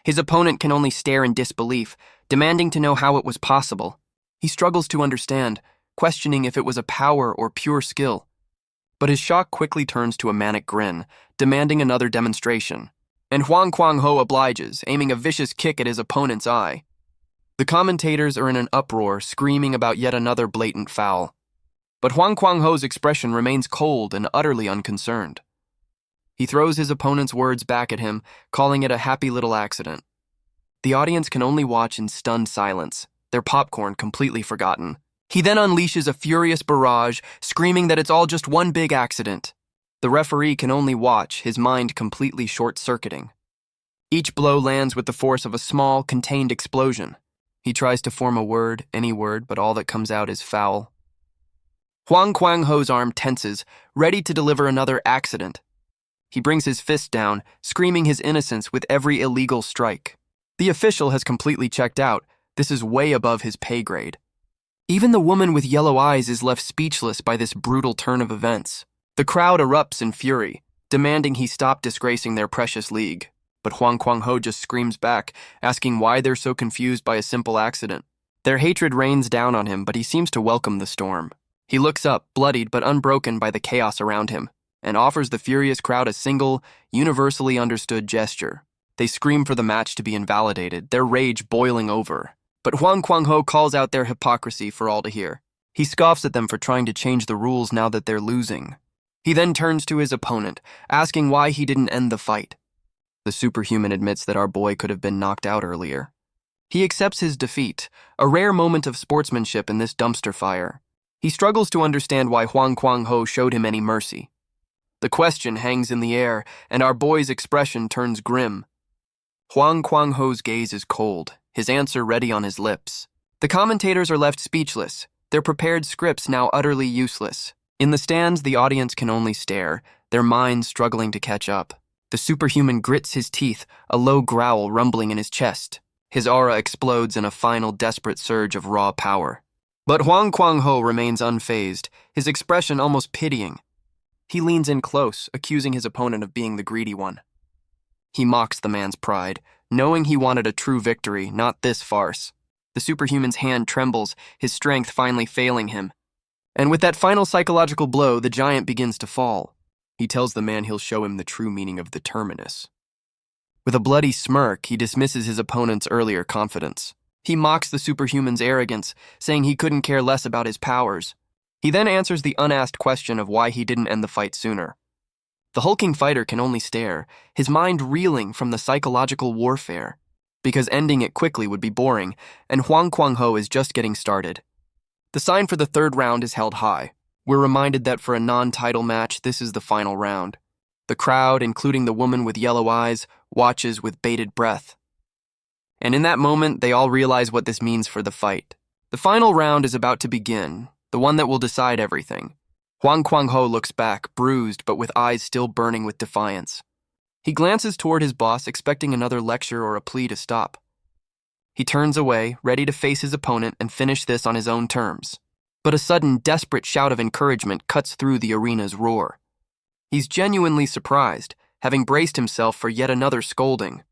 His opponent can only stare in disbelief, demanding to know how it was possible. He struggles to understand, questioning if it was a power or pure skill. But his shock quickly turns to a manic grin, demanding another demonstration. And Huang Kuang-ho obliges, aiming a vicious kick at his opponent's eye. The commentators are in an uproar, screaming about yet another blatant foul. But Huang Kuang-ho's expression remains cold and utterly unconcerned. He throws his opponent's words back at him, calling it a happy little accident. The audience can only watch in stunned silence, their popcorn completely forgotten. He then unleashes a furious barrage, screaming that it's all just one big accident. The referee can only watch, his mind completely short-circuiting. Each blow lands with the force of a small, contained explosion. He tries to form a word, any word, but all that comes out is foul. Huang Kuang-ho's arm tenses, ready to deliver another accident. He brings his fist down, screaming his innocence with every illegal strike. The official has completely checked out. This is way above his pay grade. Even the woman with yellow eyes is left speechless by this brutal turn of events. The crowd erupts in fury, demanding he stop disgracing their precious league. But Huang Kuang-ho just screams back, asking why they're so confused by a simple accident. Their hatred rains down on him, but he seems to welcome the storm. He looks up, bloodied but unbroken by the chaos around him, and offers the furious crowd a single, universally understood gesture. They scream for the match to be invalidated, their rage boiling over. But Huang Kuang-ho calls out their hypocrisy for all to hear. He scoffs at them for trying to change the rules now that they're losing. He then turns to his opponent, asking why he didn't end the fight. The superhuman admits that our boy could have been knocked out earlier. He accepts his defeat, a rare moment of sportsmanship in this dumpster fire. He struggles to understand why Huang Kuang-ho showed him any mercy. The question hangs in the air, and our boy's expression turns grim. Huang Kuang-ho's gaze is cold, his answer ready on his lips. The commentators are left speechless, their prepared scripts now utterly useless. In the stands, the audience can only stare, their minds struggling to catch up. The superhuman grits his teeth, a low growl rumbling in his chest. His aura explodes in a final desperate surge of raw power. But Huang Kuang-ho remains unfazed, his expression almost pitying. He leans in close, accusing his opponent of being the greedy one. He mocks the man's pride, knowing he wanted a true victory, not this farce. The superhuman's hand trembles, his strength finally failing him. And with that final psychological blow, the giant begins to fall. He tells the man he'll show him the true meaning of the Terminus. With a bloody smirk, he dismisses his opponent's earlier confidence. He mocks the superhuman's arrogance, saying he couldn't care less about his powers. He then answers the unasked question of why he didn't end the fight sooner. The hulking fighter can only stare, his mind reeling from the psychological warfare, because ending it quickly would be boring, and Huang Kuang-ho is just getting started. The sign for the third round is held high. We're reminded that for a non-title match, this is the final round. The crowd, including the woman with yellow eyes, watches with bated breath. And in that moment, they all realize what this means for the fight. The final round is about to begin, the one that will decide everything. Huang Kuang-ho looks back, bruised but with eyes still burning with defiance. He glances toward his boss, expecting another lecture or a plea to stop. He turns away, ready to face his opponent and finish this on his own terms. But a sudden, desperate shout of encouragement cuts through the arena's roar. He's genuinely surprised, having braced himself for yet another scolding.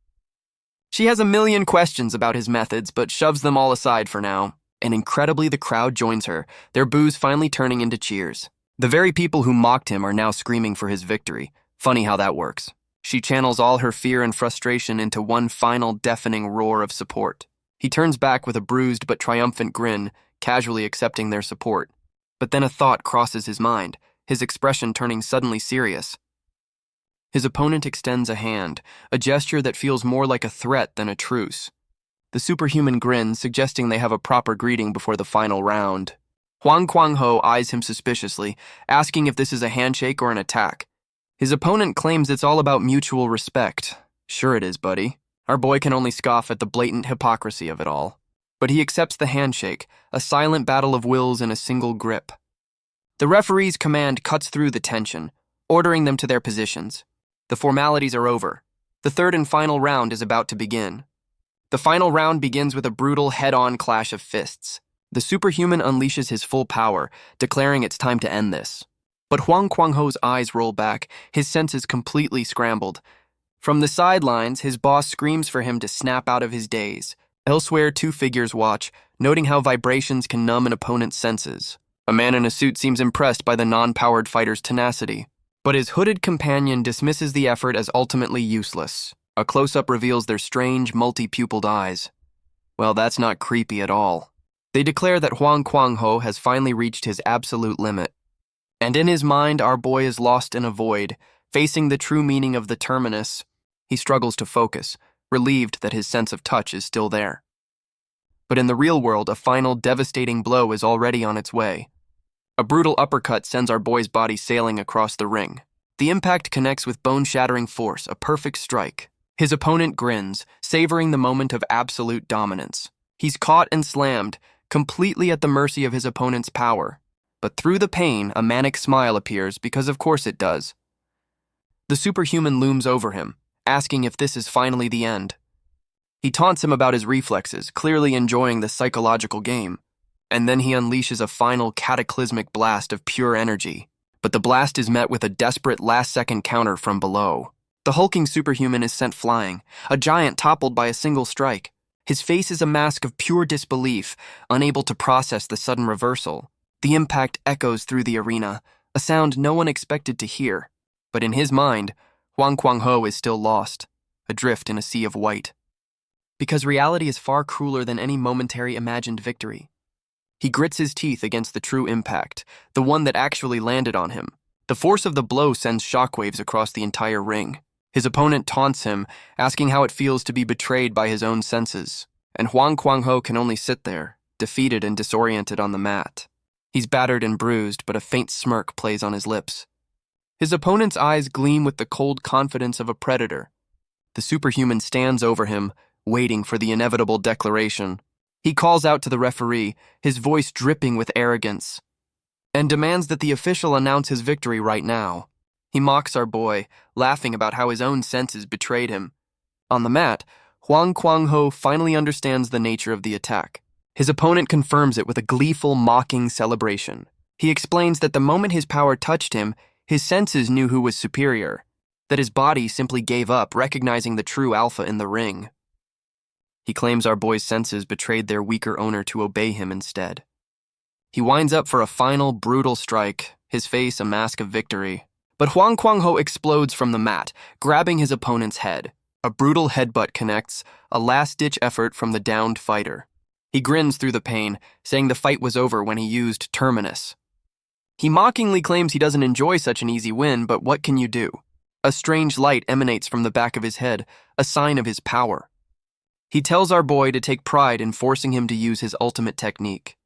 She has a million questions about his methods, but shoves them all aside for now. And incredibly, the crowd joins her, their boos finally turning into cheers. The very people who mocked him are now screaming for his victory. Funny how that works. She channels all her fear and frustration into one final deafening roar of support. He turns back with a bruised but triumphant grin, casually accepting their support. But then a thought crosses his mind, his expression turning suddenly serious. His opponent extends a hand, a gesture that feels more like a threat than a truce. The superhuman grins, suggesting they have a proper greeting before the final round. Huang Kuang-ho eyes him suspiciously, asking if this is a handshake or an attack. His opponent claims it's all about mutual respect. Sure it is, buddy. Our boy can only scoff at the blatant hypocrisy of it all. But he accepts the handshake, a silent battle of wills in a single grip. The referee's command cuts through the tension, ordering them to their positions. The formalities are over. The third and final round is about to begin. The final round begins with a brutal head-on clash of fists. The superhuman unleashes his full power, declaring it's time to end this. But Huang Kuang-ho's eyes roll back, his senses completely scrambled. From the sidelines, his boss screams for him to snap out of his daze. Elsewhere, two figures watch, noting how vibrations can numb an opponent's senses. A man in a suit seems impressed by the non-powered fighter's tenacity. But his hooded companion dismisses the effort as ultimately useless. A close-up reveals their strange, multi-pupiled eyes. Well, that's not creepy at all. They declare that Huang Kuang-ho has finally reached his absolute limit. And in his mind, our boy is lost in a void, facing the true meaning of the Terminus. He struggles to focus, relieved that his sense of touch is still there. But in the real world, a final devastating blow is already on its way. A brutal uppercut sends our boy's body sailing across the ring. The impact connects with bone-shattering force, a perfect strike. His opponent grins, savoring the moment of absolute dominance. He's caught and slammed, completely at the mercy of his opponent's power. But through the pain, a manic smile appears, because of course it does. The superhuman looms over him, asking if this is finally the end. He taunts him about his reflexes, clearly enjoying the psychological game. And then he unleashes a final cataclysmic blast of pure energy. But the blast is met with a desperate last-second counter from below. The hulking superhuman is sent flying, a giant toppled by a single strike. His face is a mask of pure disbelief, unable to process the sudden reversal. The impact echoes through the arena, a sound no one expected to hear. But in his mind, Huang Kuang-ho is still lost, adrift in a sea of white. Because reality is far crueler than any momentary imagined victory. He grits his teeth against the true impact, the one that actually landed on him. The force of the blow sends shockwaves across the entire ring. His opponent taunts him, asking how it feels to be betrayed by his own senses. And Huang Kuang-ho can only sit there, defeated and disoriented on the mat. He's battered and bruised, but a faint smirk plays on his lips. His opponent's eyes gleam with the cold confidence of a predator. The superhuman stands over him, waiting for the inevitable declaration. He calls out to the referee, his voice dripping with arrogance, and demands that the official announce his victory right now. He mocks our boy, laughing about how his own senses betrayed him. On the mat, Huang Kuang-ho finally understands the nature of the attack. His opponent confirms it with a gleeful, mocking celebration. He explains that the moment his power touched him, his senses knew who was superior, that his body simply gave up, recognizing the true alpha in the ring. He claims our boy's senses betrayed their weaker owner to obey him instead. He winds up for a final, brutal strike, his face a mask of victory. But Huang Kuang-ho explodes from the mat, grabbing his opponent's head. A brutal headbutt connects, a last-ditch effort from the downed fighter. He grins through the pain, saying the fight was over when he used Terminus. He mockingly claims he doesn't enjoy such an easy win, but what can you do? A strange light emanates from the back of his head, a sign of his power. He tells our boy to take pride in forcing him to use his ultimate technique.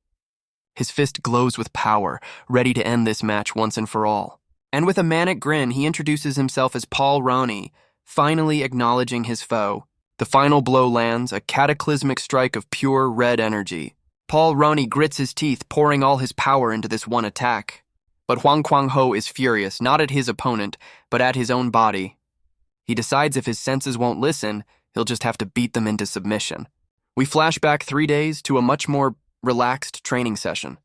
His fist glows with power, ready to end this match once and for all. And with a manic grin, he introduces himself as Paul Ronnie, finally acknowledging his foe. The final blow lands, a cataclysmic strike of pure red energy. Paul Ronnie grits his teeth, pouring all his power into this one attack. But Huang Kuang-ho is furious, not at his opponent, but at his own body. He decides if his senses won't listen, he'll just have to beat them into submission. We flash back 3 days to a much more relaxed training session.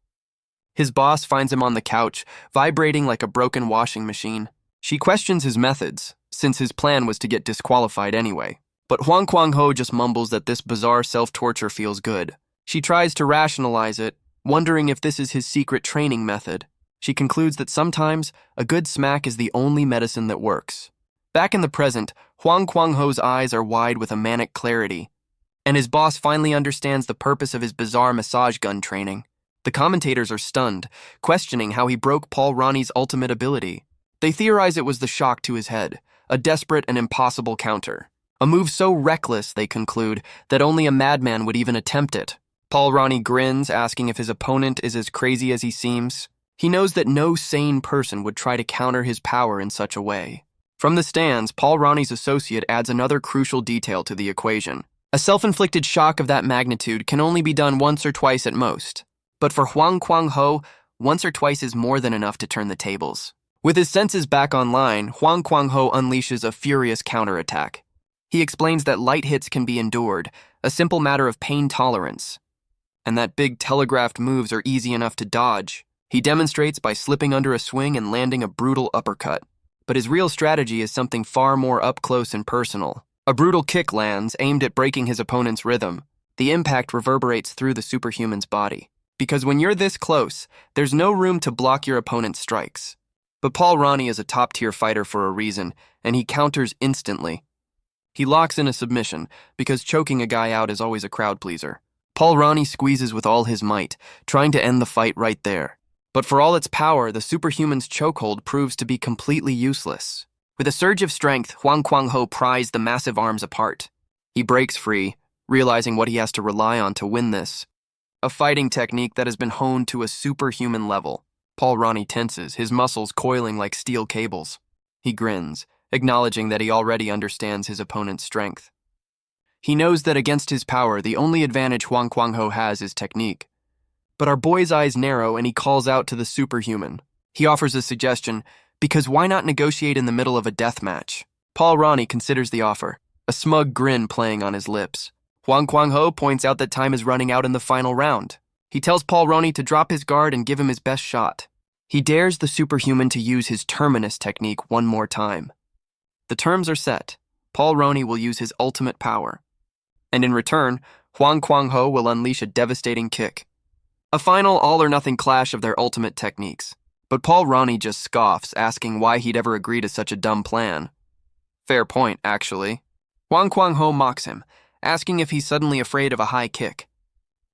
His boss finds him on the couch, vibrating like a broken washing machine. She questions his methods, since his plan was to get disqualified anyway. But Huang Kuang-ho just mumbles that this bizarre self-torture feels good. She tries to rationalize it, wondering if this is his secret training method. She concludes that sometimes a good smack is the only medicine that works. Back in the present, Huang Kuang-ho's eyes are wide with a manic clarity, and his boss finally understands the purpose of his bizarre massage gun training. The commentators are stunned, questioning how he broke Paul Ronnie's ultimate ability. They theorize it was the shock to his head, a desperate and impossible counter. A move so reckless, they conclude, that only a madman would even attempt it. Paul Ronnie grins, asking if his opponent is as crazy as he seems. He knows that no sane person would try to counter his power in such a way. From the stands, Paul Ronnie's associate adds another crucial detail to the equation. A self-inflicted shock of that magnitude can only be done once or twice at most. But for Huang Kuang-ho, once or twice is more than enough to turn the tables. With his senses back online, Huang Kuang-ho unleashes a furious counterattack. He explains that light hits can be endured, a simple matter of pain tolerance, and that big telegraphed moves are easy enough to dodge. He demonstrates by slipping under a swing and landing a brutal uppercut. But his real strategy is something far more up close and personal. A brutal kick lands, aimed at breaking his opponent's rhythm. The impact reverberates through the superhuman's body. Because when you're this close, there's no room to block your opponent's strikes. But Paul Ronnie is a top-tier fighter for a reason, and he counters instantly. He locks in a submission, because choking a guy out is always a crowd pleaser. Paul Ronnie squeezes with all his might, trying to end the fight right there. But for all its power, the superhuman's chokehold proves to be completely useless. With a surge of strength, Huang Kuang-ho pries the massive arms apart. He breaks free, realizing what he has to rely on to win this. A fighting technique that has been honed to a superhuman level. Paul Ronnie tenses, his muscles coiling like steel cables. He grins, acknowledging that he already understands his opponent's strength. He knows that against his power, the only advantage Huang Kuang-ho has is technique. But our boy's eyes narrow and he calls out to the Superhuman. He offers a suggestion, because why not negotiate in the middle of a death match? Paul Ronnie considers the offer, a smug grin playing on his lips. Huang Kuang-ho points out that time is running out in the final round. He tells Paul Ronnie to drop his guard and give him his best shot. He dares the Superhuman to use his Terminus technique one more time. The terms are set. Paul Ronnie will use his ultimate power. And in return, Huang Kuang-ho will unleash a devastating kick. A final all-or-nothing clash of their ultimate techniques. But Paul Ronnie just scoffs, asking why he'd ever agree to such a dumb plan. Fair point, actually. Huang Kuang-ho mocks him, asking if he's suddenly afraid of a high kick.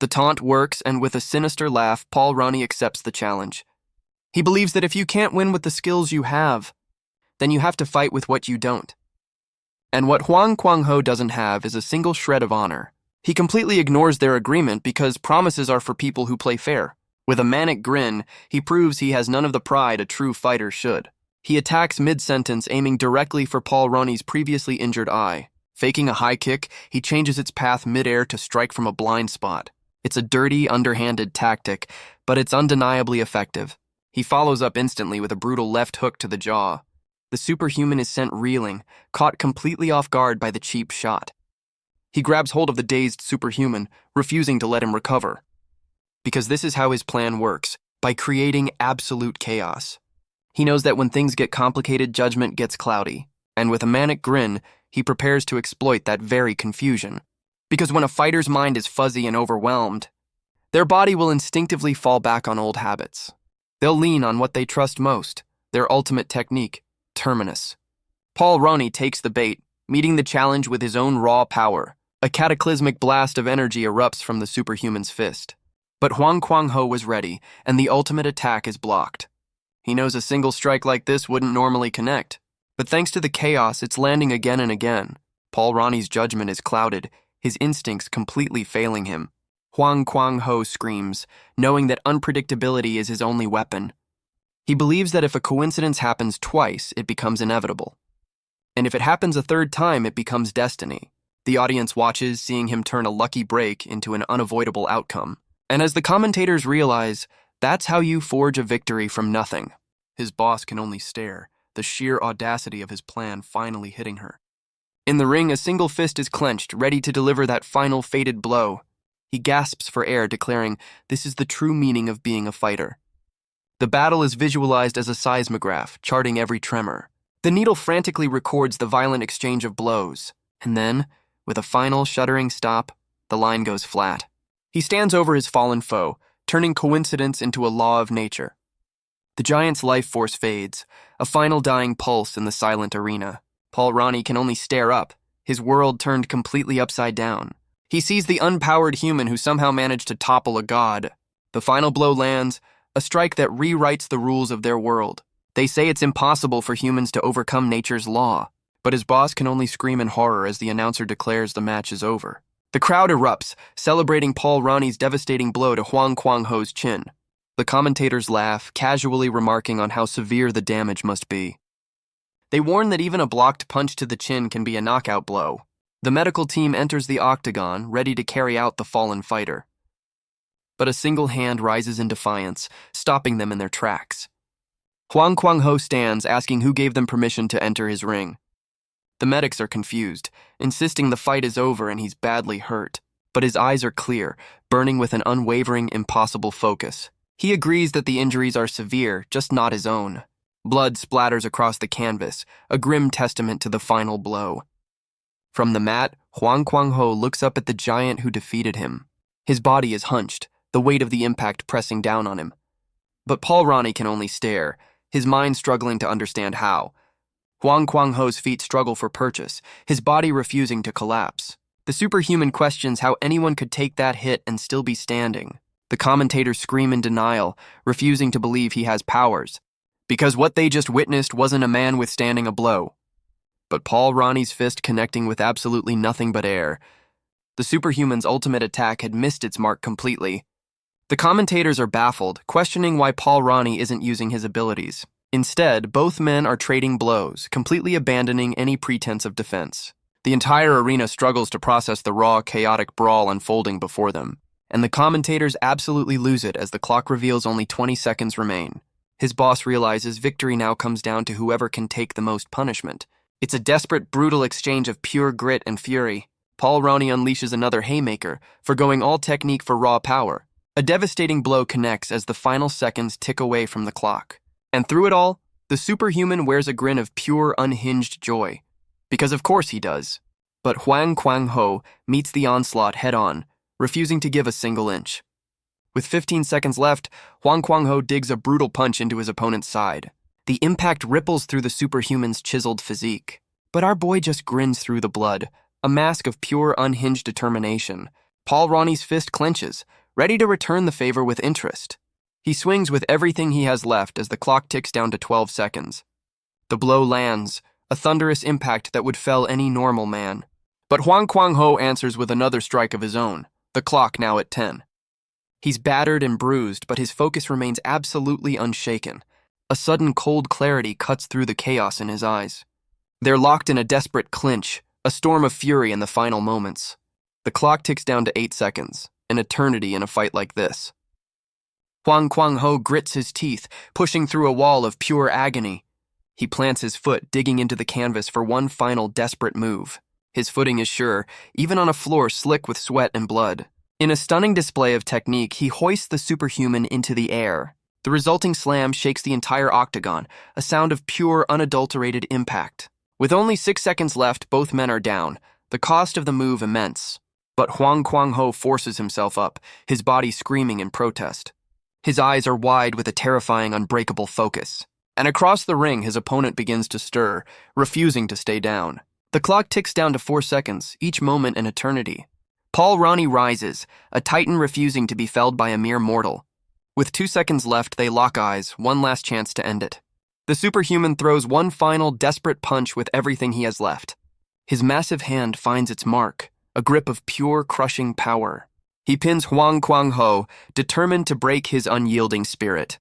The taunt works, and with a sinister laugh, Paul Ronnie accepts the challenge. He believes that if you can't win with the skills you have, then you have to fight with what you don't. And what Huang Kuang-ho doesn't have is a single shred of honor. He completely ignores their agreement because promises are for people who play fair. With a manic grin, he proves he has none of the pride a true fighter should. He attacks mid-sentence, aiming directly for Paul Ronnie's previously injured eye. Faking a high kick, he changes its path mid-air to strike from a blind spot. It's a dirty, underhanded tactic, but it's undeniably effective. He follows up instantly with a brutal left hook to the jaw. The Superhuman is sent reeling, caught completely off guard by the cheap shot. He grabs hold of the dazed Superhuman, refusing to let him recover. Because this is how his plan works, by creating absolute chaos. He knows that when things get complicated, judgment gets cloudy, and with a manic grin, he prepares to exploit that very confusion. Because when a fighter's mind is fuzzy and overwhelmed, their body will instinctively fall back on old habits. They'll lean on what they trust most, their ultimate technique, Terminus. Paul Ronnie takes the bait, meeting the challenge with his own raw power. A cataclysmic blast of energy erupts from the Superhuman's fist. But Huang Kuang-ho was ready, and the ultimate attack is blocked. He knows a single strike like this wouldn't normally connect, but thanks to the chaos, it's landing again and again. Paul Ronnie's judgment is clouded, his instincts completely failing him. Huang Kuang-ho screams, knowing that unpredictability is his only weapon. He believes that if a coincidence happens twice, it becomes inevitable. And if it happens a third time, it becomes destiny. The audience watches, seeing him turn a lucky break into an unavoidable outcome. And as the commentators realize, that's how you forge a victory from nothing. His boss can only stare, the sheer audacity of his plan finally hitting her. In the ring, a single fist is clenched, ready to deliver that final fated blow. He gasps for air, declaring, "This is the true meaning of being a fighter." The battle is visualized as a seismograph, charting every tremor. The needle frantically records the violent exchange of blows. And then, with a final shuddering stop, the line goes flat. He stands over his fallen foe, turning coincidence into a law of nature. The giant's life force fades, a final dying pulse in the silent arena. Paul Ronnie can only stare up, his world turned completely upside down. He sees the unpowered human who somehow managed to topple a god. The final blow lands, a strike that rewrites the rules of their world. They say it's impossible for humans to overcome nature's law, but his boss can only scream in horror as the announcer declares the match is over. The crowd erupts, celebrating Paul Ronnie's devastating blow to Huang Kuang-ho's chin. The commentators laugh, casually remarking on how severe the damage must be. They warn that even a blocked punch to the chin can be a knockout blow. The medical team enters the octagon, ready to carry out the fallen fighter. But a single hand rises in defiance, stopping them in their tracks. Huang Kuang-ho stands, asking who gave them permission to enter his ring. The medics are confused, insisting the fight is over and he's badly hurt. But his eyes are clear, burning with an unwavering, impossible focus. He agrees that the injuries are severe, just not his own. Blood splatters across the canvas, a grim testament to the final blow. From the mat, Huang Kuang-ho looks up at the giant who defeated him. His body is hunched, the weight of the impact pressing down on him. But Paul Ronnie can only stare, his mind struggling to understand how. Huang Kuang-ho's feet struggle for purchase, his body refusing to collapse. The Superhuman questions how anyone could take that hit and still be standing. The commentators scream in denial, refusing to believe he has powers, because what they just witnessed wasn't a man withstanding a blow, but Paul Ronnie's fist connecting with absolutely nothing but air. The Superhuman's ultimate attack had missed its mark completely. The commentators are baffled, questioning why Paul Ronnie isn't using his abilities. Instead, both men are trading blows, completely abandoning any pretense of defense. The entire arena struggles to process the raw, chaotic brawl unfolding before them, and the commentators absolutely lose it as the clock reveals only 20 seconds remain. His boss realizes victory now comes down to whoever can take the most punishment. It's a desperate, brutal exchange of pure grit and fury. Paul Ronnie unleashes another haymaker, forgoing all technique for raw power. A devastating blow connects as the final seconds tick away from the clock. And through it all, the superhuman wears a grin of pure, unhinged joy. Because of course he does. But Huang Kwang-ho meets the onslaught head-on, refusing to give a single inch. With 15 seconds left, Huang Kwang-ho digs a brutal punch into his opponent's side. The impact ripples through the superhuman's chiseled physique. But our boy just grins through the blood, a mask of pure, unhinged determination. Paul Ronnie's fist clenches, ready to return the favor with interest. He swings with everything he has left as the clock ticks down to 12 seconds. The blow lands, a thunderous impact that would fell any normal man. But Huang Kwang-ho answers with another strike of his own, the clock now at 10. He's battered and bruised, but his focus remains absolutely unshaken. A sudden cold clarity cuts through the chaos in his eyes. They're locked in a desperate clinch, a storm of fury in the final moments. The clock ticks down to 8 seconds, an eternity in a fight like this. Huang Kwang-ho grits his teeth, pushing through a wall of pure agony. He plants his foot, digging into the canvas for one final desperate move. His footing is sure, even on a floor slick with sweat and blood. In a stunning display of technique, he hoists the superhuman into the air. The resulting slam shakes the entire octagon, a sound of pure, unadulterated impact. With only 6 seconds left, both men are down, the cost of the move immense. But Huang Kwang-ho forces himself up, his body screaming in protest. His eyes are wide with a terrifying, unbreakable focus. And across the ring, his opponent begins to stir, refusing to stay down. The clock ticks down to 4 seconds, each moment an eternity. Paul Ronnie rises, a titan refusing to be felled by a mere mortal. With 2 seconds left, they lock eyes, one last chance to end it. The superhuman throws one final, desperate punch with everything he has left. His massive hand finds its mark, a grip of pure, crushing power. He pins Huang Kwang-ho, determined to break his unyielding spirit.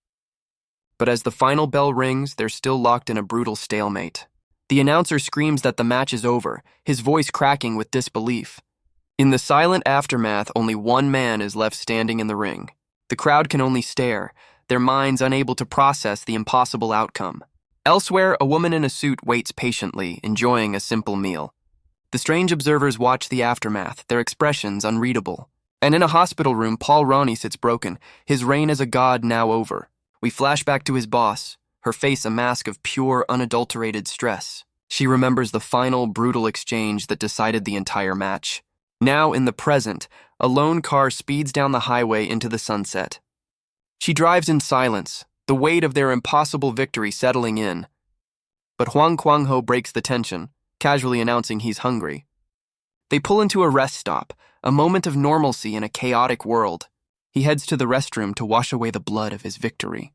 But as the final bell rings, they're still locked in a brutal stalemate. The announcer screams that the match is over, his voice cracking with disbelief. In the silent aftermath, only one man is left standing in the ring. The crowd can only stare, their minds unable to process the impossible outcome. Elsewhere, a woman in a suit waits patiently, enjoying a simple meal. The strange observers watch the aftermath, their expressions unreadable. And in a hospital room, Paul Ronnie sits broken, his reign as a god now over. We flash back to his boss, her face a mask of pure, unadulterated stress. She remembers the final, brutal exchange that decided the entire match. Now, in the present, a lone car speeds down the highway into the sunset. She drives in silence, the weight of their impossible victory settling in. But Huang Kwang-ho breaks the tension, casually announcing he's hungry. They pull into a rest stop, a moment of normalcy in a chaotic world. He heads to the restroom to wash away the blood of his victory.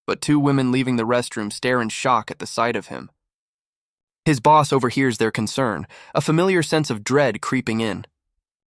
But 2 women leaving the restroom stare in shock at the sight of him. His boss overhears their concern, a familiar sense of dread creeping in.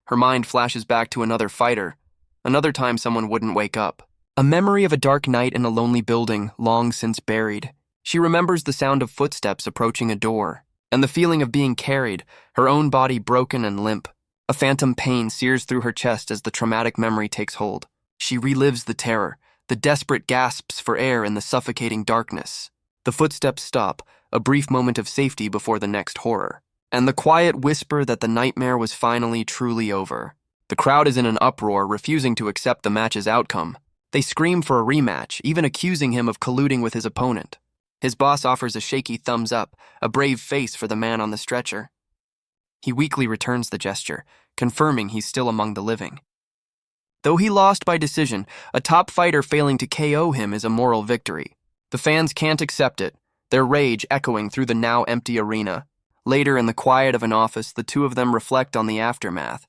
Her mind flashes back to another fighter, another time someone wouldn't wake up. A memory of a dark night in a lonely building, long since buried. She remembers the sound of footsteps approaching a door, and the feeling of being carried, her own body broken and limp. A phantom pain sears through her chest as the traumatic memory takes hold. She relives the terror, the desperate gasps for air in the suffocating darkness. The footsteps stop, a brief moment of safety before the next horror. And the quiet whisper that the nightmare was finally truly over. The crowd is in an uproar, refusing to accept the match's outcome. They scream for a rematch, even accusing him of colluding with his opponent. His boss offers a shaky thumbs up, a brave face for the man on the stretcher. He weakly returns the gesture, confirming he's still among the living. Though he lost by decision, a top fighter failing to KO him is a moral victory. The fans can't accept it, their rage echoing through the now empty arena. Later, in the quiet of an office, the 2 of them reflect on the aftermath.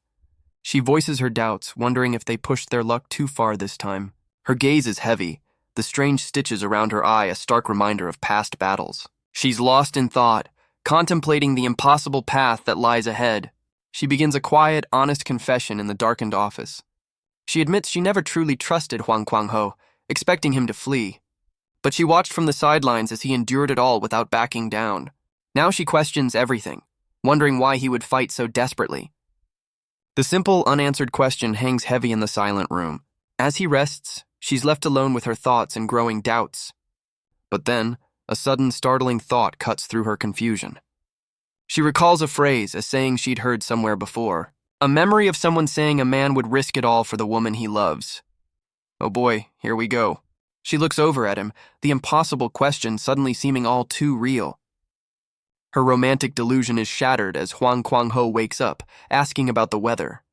She voices her doubts, wondering if they pushed their luck too far this time. Her gaze is heavy, the strange stitches around her eye a stark reminder of past battles. She's lost in thought, contemplating the impossible path that lies ahead. She begins a quiet, honest confession in the darkened office. She admits she never truly trusted Huang Kwang-ho, expecting him to flee. but she watched from the sidelines as he endured it all without backing down. Now she questions everything, wondering why he would fight so desperately. The simple, unanswered question hangs heavy in the silent room. As he rests, she's left alone with her thoughts and growing doubts. But then, a sudden, startling thought cuts through her confusion. She recalls a phrase, a saying she'd heard somewhere before. A memory of someone saying a man would risk it all for the woman he loves. Oh boy, here we go. She looks over at him, the impossible question suddenly seeming all too real. Her romantic delusion is shattered as Huang Kwang-ho wakes up, asking about the weather.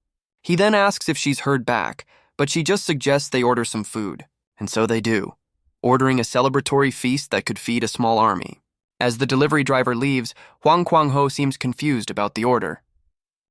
He then asks if she's heard back, but she just suggests they order some food. And so they do, ordering a celebratory feast that could feed a small army. As the delivery driver leaves, Huang Kwang-ho seems confused about the order.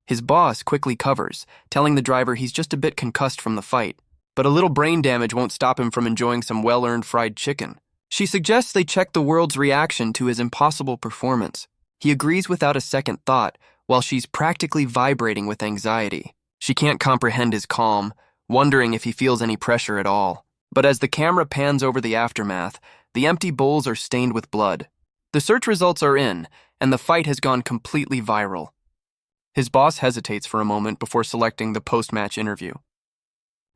His boss quickly covers, telling the driver he's just a bit concussed from the fight, but a little brain damage won't stop him from enjoying some well-earned fried chicken. She suggests they check the world's reaction to his impossible performance. He agrees without a second thought, while she's practically vibrating with anxiety. She can't comprehend his calm, wondering if he feels any pressure at all. But as the camera pans over the aftermath, the empty bowls are stained with blood. The search results are in, and the fight has gone completely viral. His boss hesitates for a moment before selecting the post-match interview.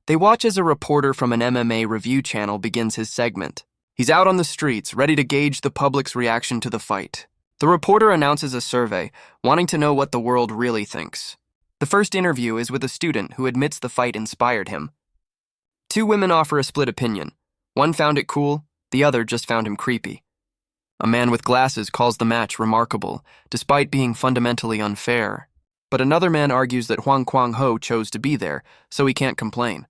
They watch as a reporter from an MMA review channel begins his segment. He's out on the streets, ready to gauge the public's reaction to the fight. The reporter announces a survey, wanting to know what the world really thinks. The first interview is with a student who admits the fight inspired him. Two women offer a split opinion. One found it cool, the other just found him creepy. A man with glasses calls the match remarkable, despite being fundamentally unfair. But another man argues that Huang Kwang-ho chose to be there, so he can't complain.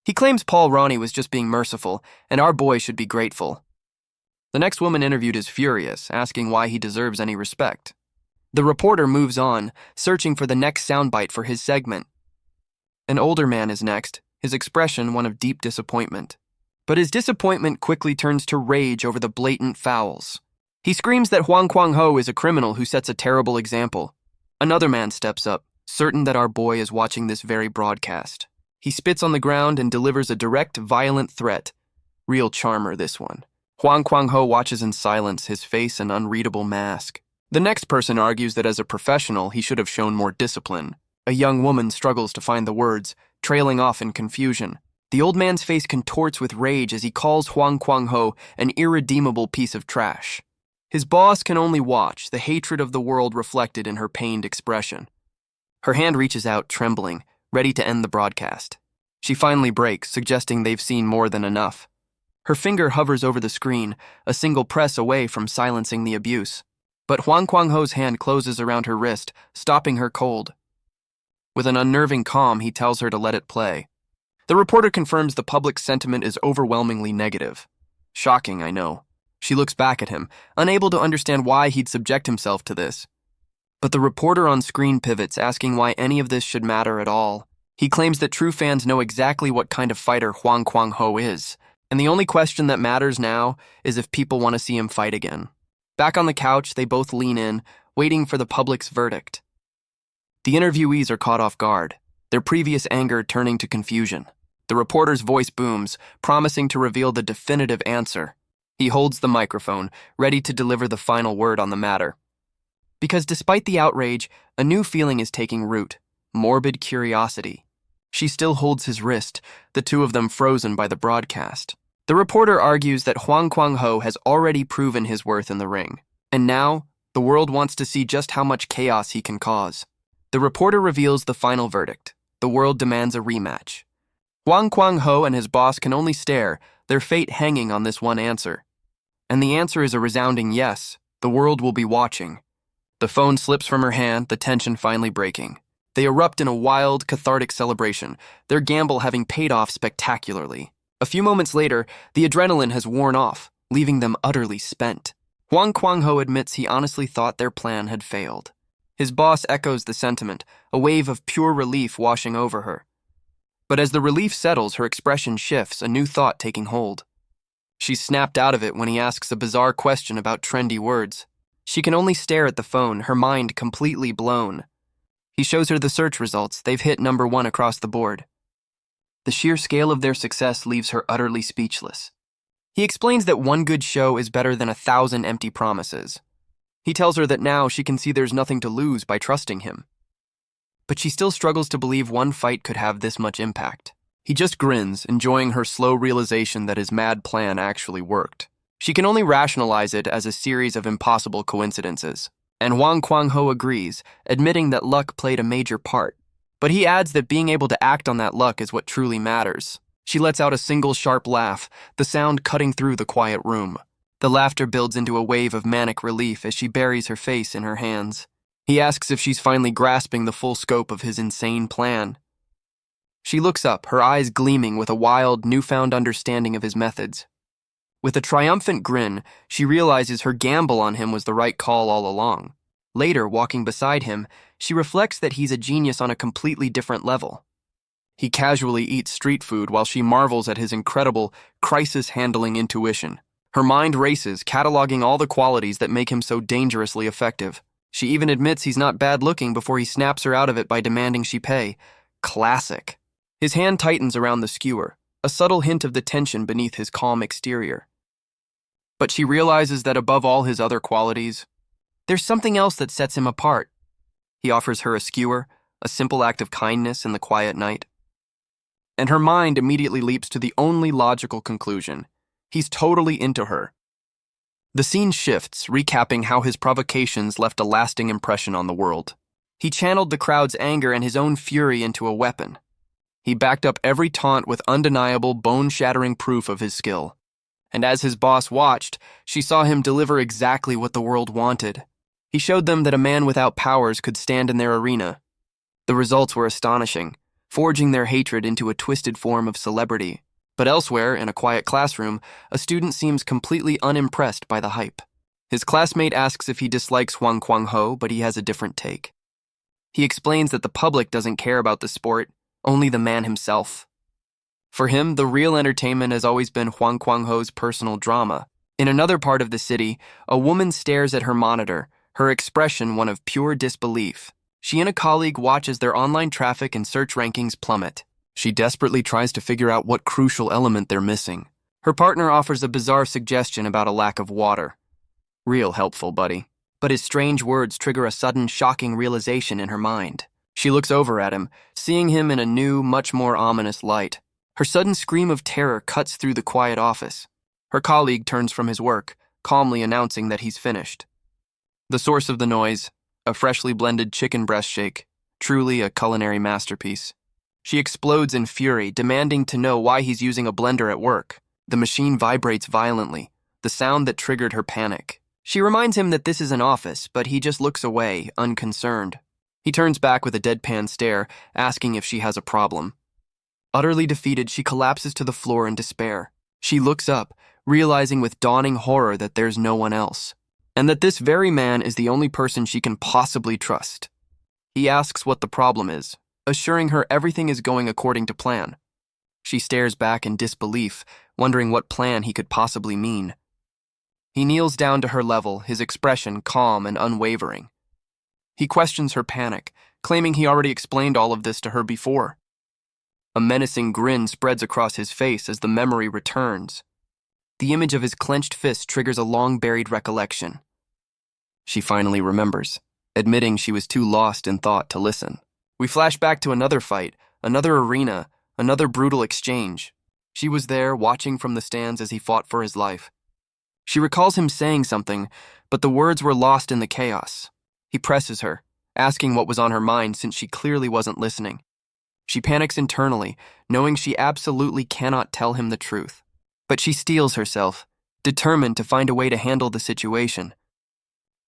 He claims Paul Ronnie was just being merciful, and our boy should be grateful. The next woman interviewed is furious, asking why he deserves any respect. The reporter moves on, searching for the next soundbite for his segment. An older man is next, his expression one of deep disappointment. But his disappointment quickly turns to rage over the blatant fouls. He screams that Huang Kwang-ho is a criminal who sets a terrible example. Another man steps up, certain that our boy is watching this very broadcast. He spits on the ground and delivers a direct, violent threat. Real charmer, this one. Huang Kwang-ho watches in silence, his face an unreadable mask. The next person argues that as a professional, he should have shown more discipline. A young woman struggles to find the words, trailing off in confusion. The old man's face contorts with rage as he calls Huang Kwang-ho an irredeemable piece of trash. His boss can only watch, the hatred of the world reflected in her pained expression. Her hand reaches out, trembling, ready to end the broadcast. She finally breaks, suggesting they've seen more than enough. Her finger hovers over the screen, a single press away from silencing the abuse. But Huang Kwang-ho's hand closes around her wrist, stopping her cold. With an unnerving calm, he tells her to let it play. The reporter confirms the public's sentiment is overwhelmingly negative. Shocking, I know. She looks back at him, unable to understand why he'd subject himself to this. But the reporter on screen pivots, asking why any of this should matter at all. He claims that true fans know exactly what kind of fighter Huang Kwang-ho is, and the only question that matters now is if people want to see him fight again. Back on the couch, they both lean in, waiting for the public's verdict. The interviewees are caught off guard, their previous anger turning to confusion. The reporter's voice booms, promising to reveal the definitive answer. He holds the microphone, ready to deliver the final word on the matter. Because despite the outrage, a new feeling is taking root, morbid curiosity. She still holds his wrist, the two of them frozen by the broadcast. The reporter argues that Huang Kwang-ho has already proven his worth in the ring, and now the world wants to see just how much chaos he can cause. The reporter reveals the final verdict. The world demands a rematch. Huang Kwang-ho and his boss can only stare, their fate hanging on this one answer. And the answer is a resounding yes. The world will be watching. The phone slips from her hand, the tension finally breaking. They erupt in a wild, cathartic celebration, their gamble having paid off spectacularly. A few moments later, the adrenaline has worn off, leaving them utterly spent. Huang Kwang-ho admits he honestly thought their plan had failed. His boss echoes the sentiment, a wave of pure relief washing over her. But as the relief settles, her expression shifts, a new thought taking hold. She's snapped out of it when he asks a bizarre question about trendy words. She can only stare at the phone, her mind completely blown. He shows her the search results. They've hit number 1 across the board. The sheer scale of their success leaves her utterly speechless. He explains that one good show is better than 1,000 empty promises. He tells her that now she can see there's nothing to lose by trusting him. But she still struggles to believe one fight could have this much impact. He just grins, enjoying her slow realization that his mad plan actually worked. She can only rationalize it as a series of impossible coincidences. And Wang Kwang-ho agrees, admitting that luck played a major part. But he adds that being able to act on that luck is what truly matters. She lets out a single sharp laugh, the sound cutting through the quiet room. The laughter builds into a wave of manic relief as she buries her face in her hands. He asks if she's finally grasping the full scope of his insane plan. She looks up, her eyes gleaming with a wild, newfound understanding of his methods. With a triumphant grin, she realizes her gamble on him was the right call all along. Later, walking beside him, she reflects that he's a genius on a completely different level. He casually eats street food while she marvels at his incredible, crisis-handling intuition. Her mind races, cataloging all the qualities that make him so dangerously effective. She even admits he's not bad-looking before he snaps her out of it by demanding she pay. Classic. His hand tightens around the skewer, a subtle hint of the tension beneath his calm exterior. But she realizes that above all his other qualities, there's something else that sets him apart. He offers her a skewer, a simple act of kindness in the quiet night. And her mind immediately leaps to the only logical conclusion. He's totally into her. The scene shifts, recapping how his provocations left a lasting impression on the world. He channeled the crowd's anger and his own fury into a weapon. He backed up every taunt with undeniable, bone-shattering proof of his skill. And as his boss watched, she saw him deliver exactly what the world wanted. He showed them that a man without powers could stand in their arena. The results were astonishing, forging their hatred into a twisted form of celebrity. But elsewhere, in a quiet classroom, a student seems completely unimpressed by the hype. His classmate asks if he dislikes Wang Kwang-ho, but he has a different take. He explains that the public doesn't care about the sport, only the man himself. For him, the real entertainment has always been Wang Kwang-ho's personal drama. In another part of the city, a woman stares at her monitor, her expression one of pure disbelief. She and a colleague watch as their online traffic and search rankings plummet. She desperately tries to figure out what crucial element they're missing. Her partner offers a bizarre suggestion about a lack of water. Real helpful, buddy. But his strange words trigger a sudden, shocking realization in her mind. She looks over at him, seeing him in a new, much more ominous light. Her sudden scream of terror cuts through the quiet office. Her colleague turns from his work, calmly announcing that he's finished. The source of the noise, a freshly blended chicken breast shake, truly a culinary masterpiece. She explodes in fury, demanding to know why he's using a blender at work. The machine vibrates violently, the sound that triggered her panic. She reminds him that this is an office, but he just looks away, unconcerned. He turns back with a deadpan stare, asking if she has a problem. Utterly defeated, she collapses to the floor in despair. She looks up, realizing with dawning horror that there's no one else, and that this very man is the only person she can possibly trust. He asks what the problem is, assuring her everything is going according to plan. She stares back in disbelief, wondering what plan he could possibly mean. He kneels down to her level, his expression calm and unwavering. He questions her panic, claiming he already explained all of this to her before. A menacing grin spreads across his face as the memory returns. The image of his clenched fist triggers a long-buried recollection. She finally remembers, admitting she was too lost in thought to listen. We flash back to another fight, another arena, another brutal exchange. She was there, watching from the stands as he fought for his life. She recalls him saying something, but the words were lost in the chaos. He presses her, asking what was on her mind since she clearly wasn't listening. She panics internally, knowing she absolutely cannot tell him the truth. But she steels herself, determined to find a way to handle the situation.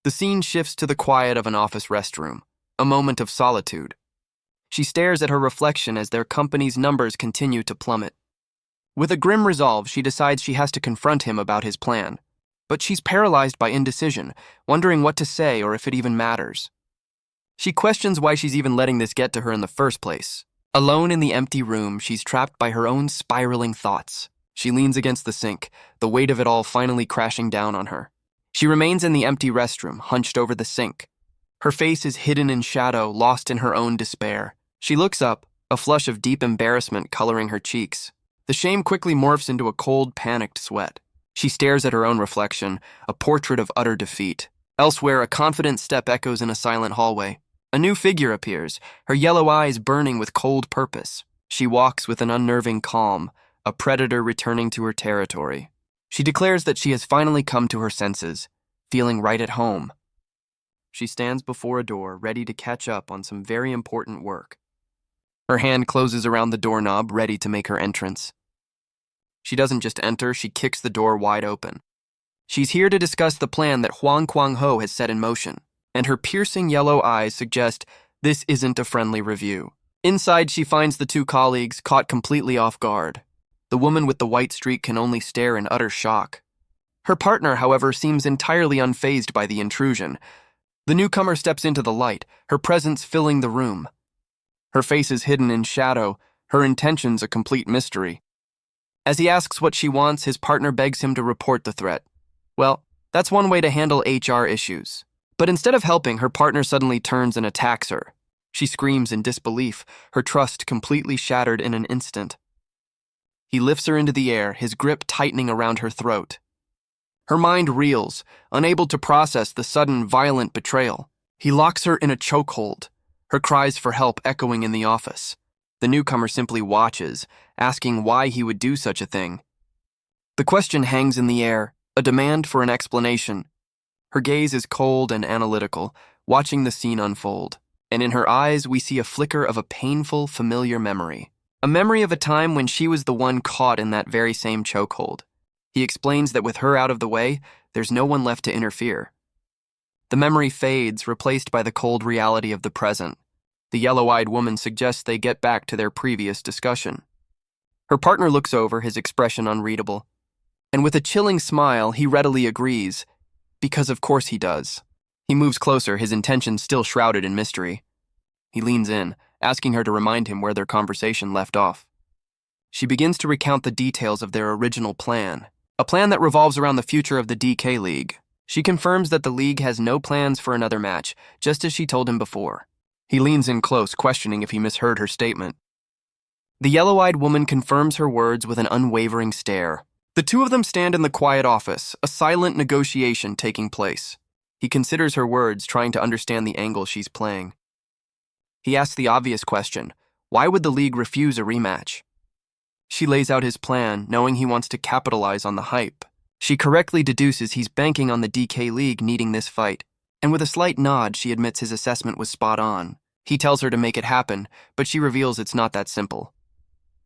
The scene shifts to the quiet of an office restroom, a moment of solitude. She stares at her reflection as their company's numbers continue to plummet. With a grim resolve, she decides she has to confront him about his plan. But she's paralyzed by indecision, wondering what to say or if it even matters. She questions why she's even letting this get to her in the first place. Alone in the empty room, she's trapped by her own spiraling thoughts. She leans against the sink, the weight of it all finally crashing down on her. She remains in the empty restroom, hunched over the sink. Her face is hidden in shadow, lost in her own despair. She looks up, a flush of deep embarrassment coloring her cheeks. The shame quickly morphs into a cold, panicked sweat. She stares at her own reflection, a portrait of utter defeat. Elsewhere, a confident step echoes in a silent hallway. A new figure appears, her yellow eyes burning with cold purpose. She walks with an unnerving calm, a predator returning to her territory. She declares that she has finally come to her senses, feeling right at home. She stands before a door, ready to catch up on some very important work. Her hand closes around the doorknob, ready to make her entrance. She doesn't just enter, she kicks the door wide open. She's here to discuss the plan that Huang Kwang-ho has set in motion, and her piercing yellow eyes suggest this isn't a friendly review. Inside, she finds the two colleagues caught completely off guard. The woman with the white streak can only stare in utter shock. Her partner, however, seems entirely unfazed by the intrusion. The newcomer steps into the light, her presence filling the room. Her face is hidden in shadow, her intentions a complete mystery. As he asks what she wants, his partner begs him to report the threat. Well, that's one way to handle HR issues. But instead of helping, her partner suddenly turns and attacks her. She screams in disbelief, her trust completely shattered in an instant. He lifts her into the air, his grip tightening around her throat. Her mind reels, unable to process the sudden, violent betrayal. He locks her in a chokehold, her cries for help echoing in the office. The newcomer simply watches, asking why he would do such a thing. The question hangs in the air, a demand for an explanation. Her gaze is cold and analytical, watching the scene unfold, and in her eyes we see a flicker of a painful, familiar memory. A memory of a time when she was the one caught in that very same chokehold. He explains that with her out of the way, there's no one left to interfere. The memory fades, replaced by the cold reality of the present. The yellow-eyed woman suggests they get back to their previous discussion. Her partner looks over, his expression unreadable. And with a chilling smile, he readily agrees, because of course he does. He moves closer, his intentions still shrouded in mystery. He leans in, asking her to remind him where their conversation left off. She begins to recount the details of their original plan, a plan that revolves around the future of the DK League. She confirms that the League has no plans for another match, just as she told him before. He leans in close, questioning if he misheard her statement. The yellow-eyed woman confirms her words with an unwavering stare. The two of them stand in the quiet office, a silent negotiation taking place. He considers her words, trying to understand the angle she's playing. He asks the obvious question, why would the League refuse a rematch? She lays out his plan, knowing he wants to capitalize on the hype. She correctly deduces he's banking on the DK League needing this fight, and with a slight nod, she admits his assessment was spot on. He tells her to make it happen, but she reveals it's not that simple.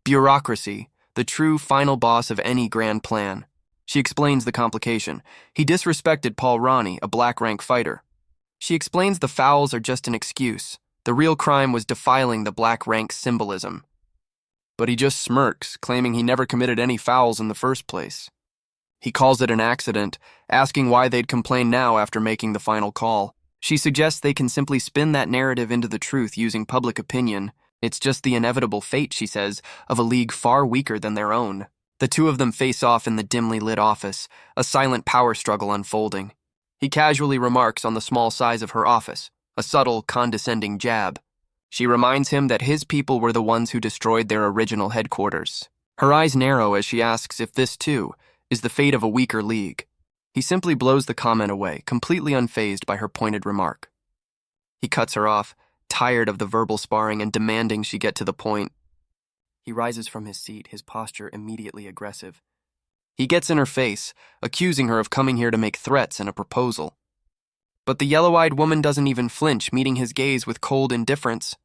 Bureaucracy, the true final boss of any grand plan. She explains the complication. He disrespected Paul Ronnie, a black rank fighter. She explains the fouls are just an excuse. The real crime was defiling the black rank symbolism. But he just smirks, claiming he never committed any fouls in the first place. He calls it an accident, asking why they'd complain now after making the final call. She suggests they can simply spin that narrative into the truth using public opinion. It's just the inevitable fate, she says, of a league far weaker than their own. The two of them face off in the dimly lit office, a silent power struggle unfolding. He casually remarks on the small size of her office, a subtle, condescending jab. She reminds him that his people were the ones who destroyed their original headquarters. Her eyes narrow as she asks if this, too, is the fate of a weaker league. He simply blows the comment away, completely unfazed by her pointed remark. He cuts her off, tired of the verbal sparring and demanding she get to the point. He rises from his seat, his posture immediately aggressive. He gets in her face, accusing her of coming here to make threats and a proposal. But the yellow-eyed woman doesn't even flinch, meeting his gaze with cold indifference.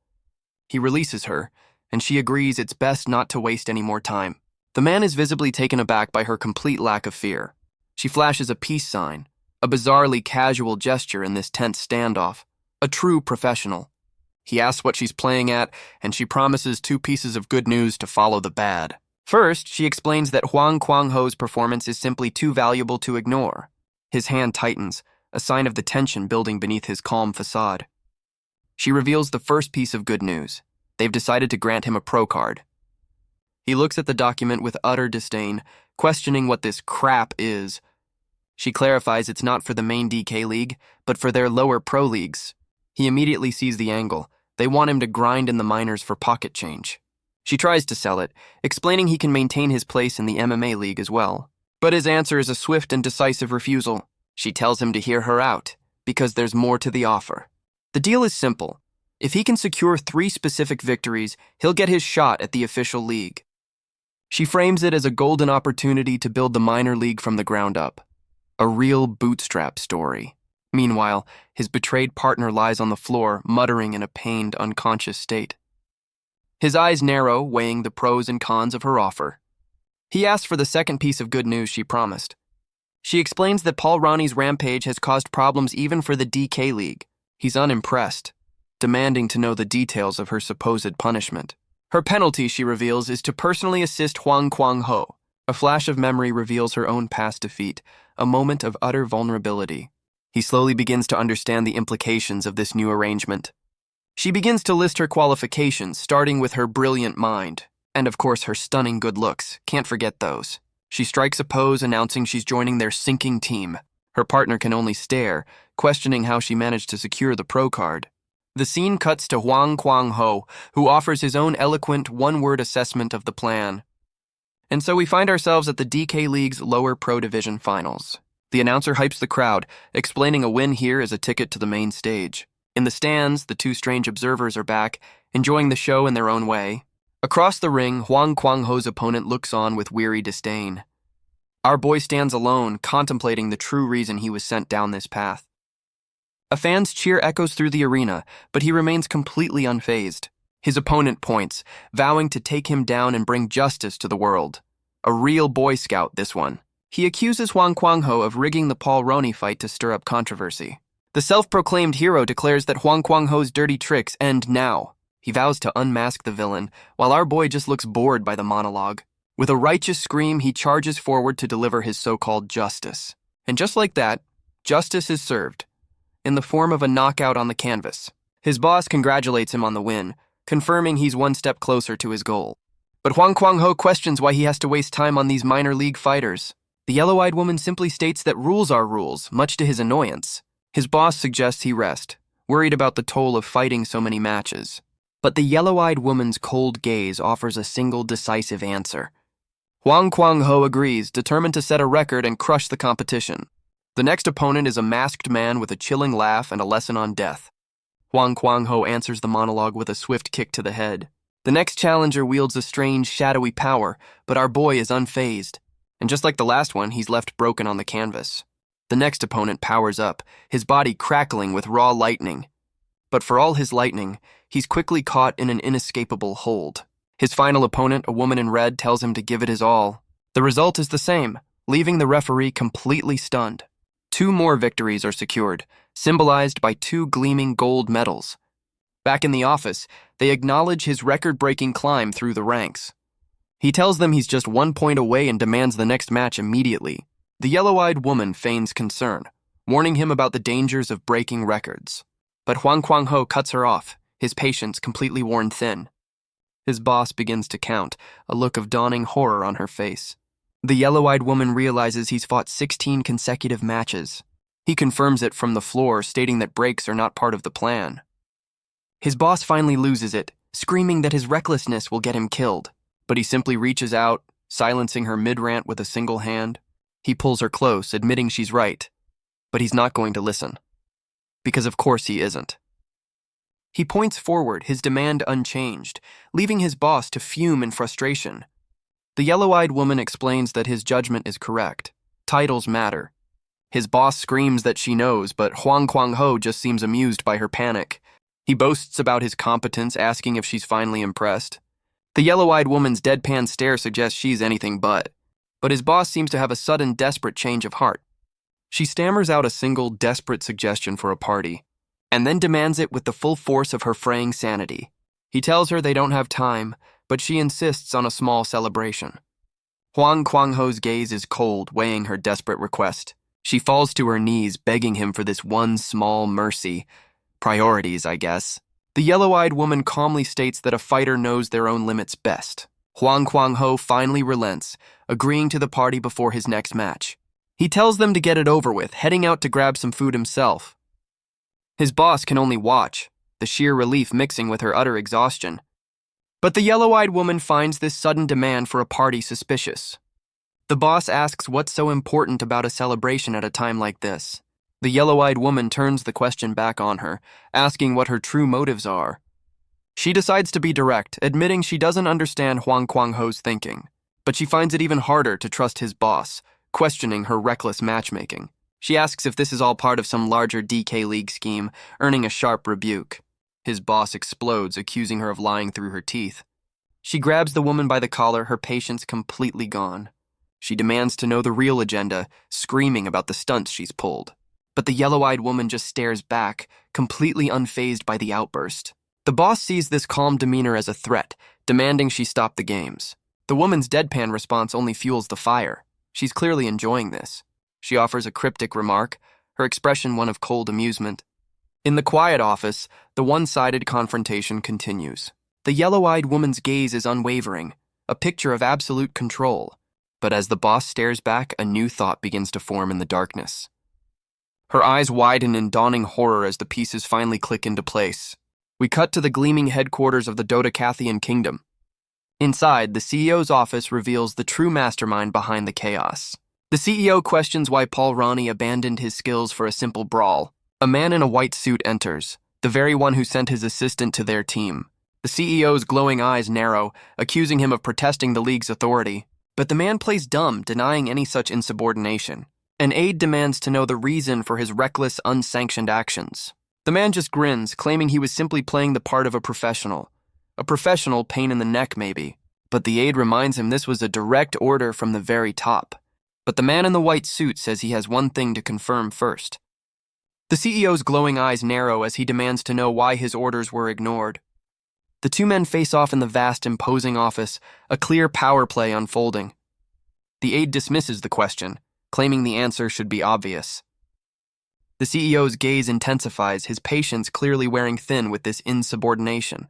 He releases her, and she agrees it's best not to waste any more time. The man is visibly taken aback by her complete lack of fear. She flashes a peace sign, a bizarrely casual gesture in this tense standoff, a true professional. He asks what she's playing at, and she promises 2 pieces of good news to follow the bad. First, she explains that Huang Kwang-ho's performance is simply too valuable to ignore. His hand tightens, a sign of the tension building beneath his calm facade. She reveals the first piece of good news. They've decided to grant him a pro card. He looks at the document with utter disdain, questioning what this crap is. She clarifies it's not for the main DK League, but for their lower pro leagues. He immediately sees the angle. They want him to grind in the minors for pocket change. She tries to sell it, explaining he can maintain his place in the MMA League as well. But his answer is a swift and decisive refusal. She tells him to hear her out, because there's more to the offer. The deal is simple. If he can secure 3 specific victories, he'll get his shot at the official league. She frames it as a golden opportunity to build the minor league from the ground up. A real bootstrap story. Meanwhile, his betrayed partner lies on the floor, muttering in a pained, unconscious state. His eyes narrow, weighing the pros and cons of her offer. He asks for the second piece of good news she promised. She explains that Paul Ronnie's rampage has caused problems even for the DK League. He's unimpressed, demanding to know the details of her supposed punishment. Her penalty, she reveals, is to personally assist Huang Kwang-ho. A flash of memory reveals her own past defeat, a moment of utter vulnerability. He slowly begins to understand the implications of this new arrangement. She begins to list her qualifications, starting with her brilliant mind. And of course, her stunning good looks. Can't forget those. She strikes a pose announcing she's joining their sinking team. Her partner can only stare, questioning how she managed to secure the pro card. The scene cuts to Huang Kwang-ho, who offers his own eloquent one-word assessment of the plan. And so we find ourselves at the DK League's lower pro division finals. The announcer hypes the crowd, explaining a win here is a ticket to the main stage. In the stands, the 2 strange observers are back, enjoying the show in their own way. Across the ring, Huang Kwang-ho's opponent looks on with weary disdain. Our boy stands alone, contemplating the true reason he was sent down this path. A fan's cheer echoes through the arena, but he remains completely unfazed. His opponent points, vowing to take him down and bring justice to the world. A real Boy Scout, this one. He accuses Huang Kwang-ho of rigging the Paul Ronnie fight to stir up controversy. The self-proclaimed hero declares that Huang Kwang-ho's dirty tricks end now. He vows to unmask the villain, while our boy just looks bored by the monologue. With a righteous scream, he charges forward to deliver his so-called justice. And just like that, justice is served, in the form of a knockout on the canvas. His boss congratulates him on the win, confirming he's one step closer to his goal. But Huang Kwang-ho questions why he has to waste time on these minor league fighters. The yellow-eyed woman simply states that rules are rules, much to his annoyance. His boss suggests he rest, worried about the toll of fighting so many matches. But the yellow-eyed woman's cold gaze offers a single decisive answer. Huang Kwang-ho agrees, determined to set a record and crush the competition. The next opponent is a masked man with a chilling laugh and a lesson on death. Huang Kwang-ho answers the monologue with a swift kick to the head. The next challenger wields a strange, shadowy power, but our boy is unfazed. And just like the last one, he's left broken on the canvas. The next opponent powers up, his body crackling with raw lightning. But for all his lightning, he's quickly caught in an inescapable hold. His final opponent, a woman in red, tells him to give it his all. The result is the same, leaving the referee completely stunned. 2 more victories are secured, symbolized by 2 gleaming gold medals. Back in the office, they acknowledge his record-breaking climb through the ranks. He tells them he's just 1 point away and demands the next match immediately. The yellow-eyed woman feigns concern, warning him about the dangers of breaking records. But Huang Kwang-ho cuts her off, his patience completely worn thin. His boss begins to count, a look of dawning horror on her face. The yellow-eyed woman realizes he's fought 16 consecutive matches. He confirms it from the floor, stating that breaks are not part of the plan. His boss finally loses it, screaming that his recklessness will get him killed. But he simply reaches out, silencing her mid-rant with a single hand. He pulls her close, admitting she's right. But he's not going to listen. Because of course he isn't. He points forward, his demand unchanged, leaving his boss to fume in frustration. The yellow-eyed woman explains that his judgment is correct. Titles matter. His boss screams that she knows, but Huang Kwang-ho just seems amused by her panic. He boasts about his competence, asking if she's finally impressed. The yellow-eyed woman's deadpan stare suggests she's anything but his boss seems to have a sudden, desperate change of heart. She stammers out a single, desperate suggestion for a party, and then demands it with the full force of her fraying sanity. He tells her they don't have time, but she insists on a small celebration. Huang Kwang-ho's gaze is cold, weighing her desperate request. She falls to her knees, begging him for this one small mercy. Priorities, I guess. The yellow-eyed woman calmly states that a fighter knows their own limits best. Huang Kwang-ho finally relents, agreeing to the party before his next match. He tells them to get it over with, heading out to grab some food himself. His boss can only watch, the sheer relief mixing with her utter exhaustion. But the yellow-eyed woman finds this sudden demand for a party suspicious. The boss asks what's so important about a celebration at a time like this. The yellow-eyed woman turns the question back on her, asking what her true motives are. She decides to be direct, admitting she doesn't understand Huang Kuang-ho's thinking, but she finds it even harder to trust his boss, questioning her reckless matchmaking. She asks if this is all part of some larger DK League scheme, earning a sharp rebuke. His boss explodes, accusing her of lying through her teeth. She grabs the woman by the collar, her patience completely gone. She demands to know the real agenda, screaming about the stunts she's pulled. But the yellow-eyed woman just stares back, completely unfazed by the outburst. The boss sees this calm demeanor as a threat, demanding she stop the games. The woman's deadpan response only fuels the fire. She's clearly enjoying this. She offers a cryptic remark, her expression one of cold amusement. In the quiet office, the one-sided confrontation continues. The yellow-eyed woman's gaze is unwavering, a picture of absolute control. But as the boss stares back, a new thought begins to form in the darkness. Her eyes widen in dawning horror as the pieces finally click into place. We cut to the gleaming headquarters of the Dodecathian Kingdom. Inside, the CEO's office reveals the true mastermind behind the chaos. The CEO questions why Paul Ronnie abandoned his skills for a simple brawl. A man in a white suit enters, the very one who sent his assistant to their team. The CEO's glowing eyes narrow, accusing him of protesting the League's authority. But the man plays dumb, denying any such insubordination. An aide demands to know the reason for his reckless, unsanctioned actions. The man just grins, claiming he was simply playing the part of a professional. A professional pain in the neck, maybe. But the aide reminds him this was a direct order from the very top. But the man in the white suit says he has one thing to confirm first. The CEO's glowing eyes narrow as he demands to know why his orders were ignored. The two men face off in the vast, imposing office, a clear power play unfolding. The aide dismisses the question, claiming the answer should be obvious. The CEO's gaze intensifies, his patience clearly wearing thin with this insubordination.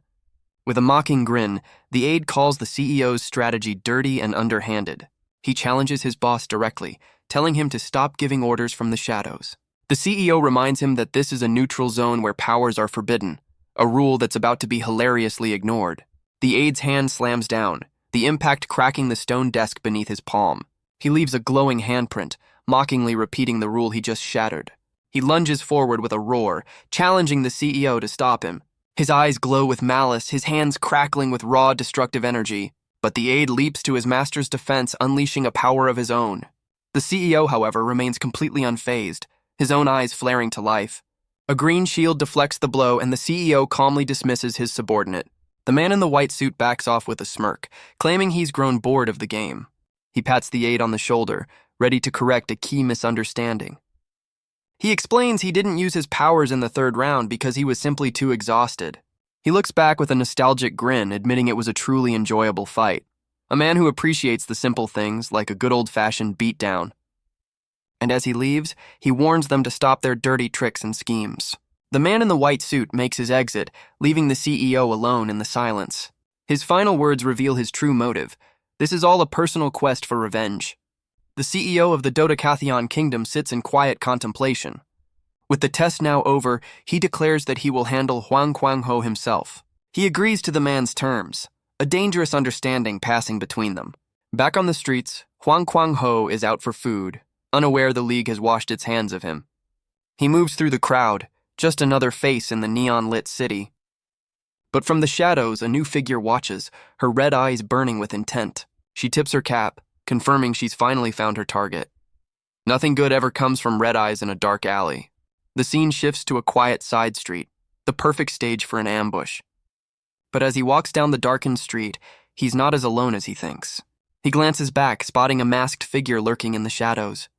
With a mocking grin, the aide calls the CEO's strategy dirty and underhanded. He challenges his boss directly, telling him to stop giving orders from the shadows. The CEO reminds him that this is a neutral zone where powers are forbidden, a rule that's about to be hilariously ignored. The aide's hand slams down, the impact cracking the stone desk beneath his palm. He leaves a glowing handprint, mockingly repeating the rule he just shattered. He lunges forward with a roar, challenging the CEO to stop him. His eyes glow with malice, his hands crackling with raw, destructive energy. But the aide leaps to his master's defense, unleashing a power of his own. The CEO, however, remains completely unfazed, his own eyes flaring to life. A green shield deflects the blow, and the CEO calmly dismisses his subordinate. The man in the white suit backs off with a smirk, claiming he's grown bored of the game. He pats the aide on the shoulder, ready to correct a key misunderstanding. He explains he didn't use his powers in the third round because he was simply too exhausted. He looks back with a nostalgic grin, admitting it was a truly enjoyable fight. A man who appreciates the simple things, like a good old-fashioned beatdown. And as he leaves, he warns them to stop their dirty tricks and schemes. The man in the white suit makes his exit, leaving the CEO alone in the silence. His final words reveal his true motive. This is all a personal quest for revenge. The CEO of the Dodecathian Kingdom sits in quiet contemplation. With the test now over, he declares that he will handle Huang Kuang-ho himself. He agrees to the man's terms, a dangerous understanding passing between them. Back on the streets, Huang Kuang-ho is out for food, unaware the League has washed its hands of him. He moves through the crowd, just another face in the neon-lit city. But from the shadows, a new figure watches, her red eyes burning with intent. She tips her cap, confirming she's finally found her target. Nothing good ever comes from red eyes in a dark alley. The scene shifts to a quiet side street, the perfect stage for an ambush. But as he walks down the darkened street, he's not as alone as he thinks. He glances back, spotting a masked figure lurking in the shadows.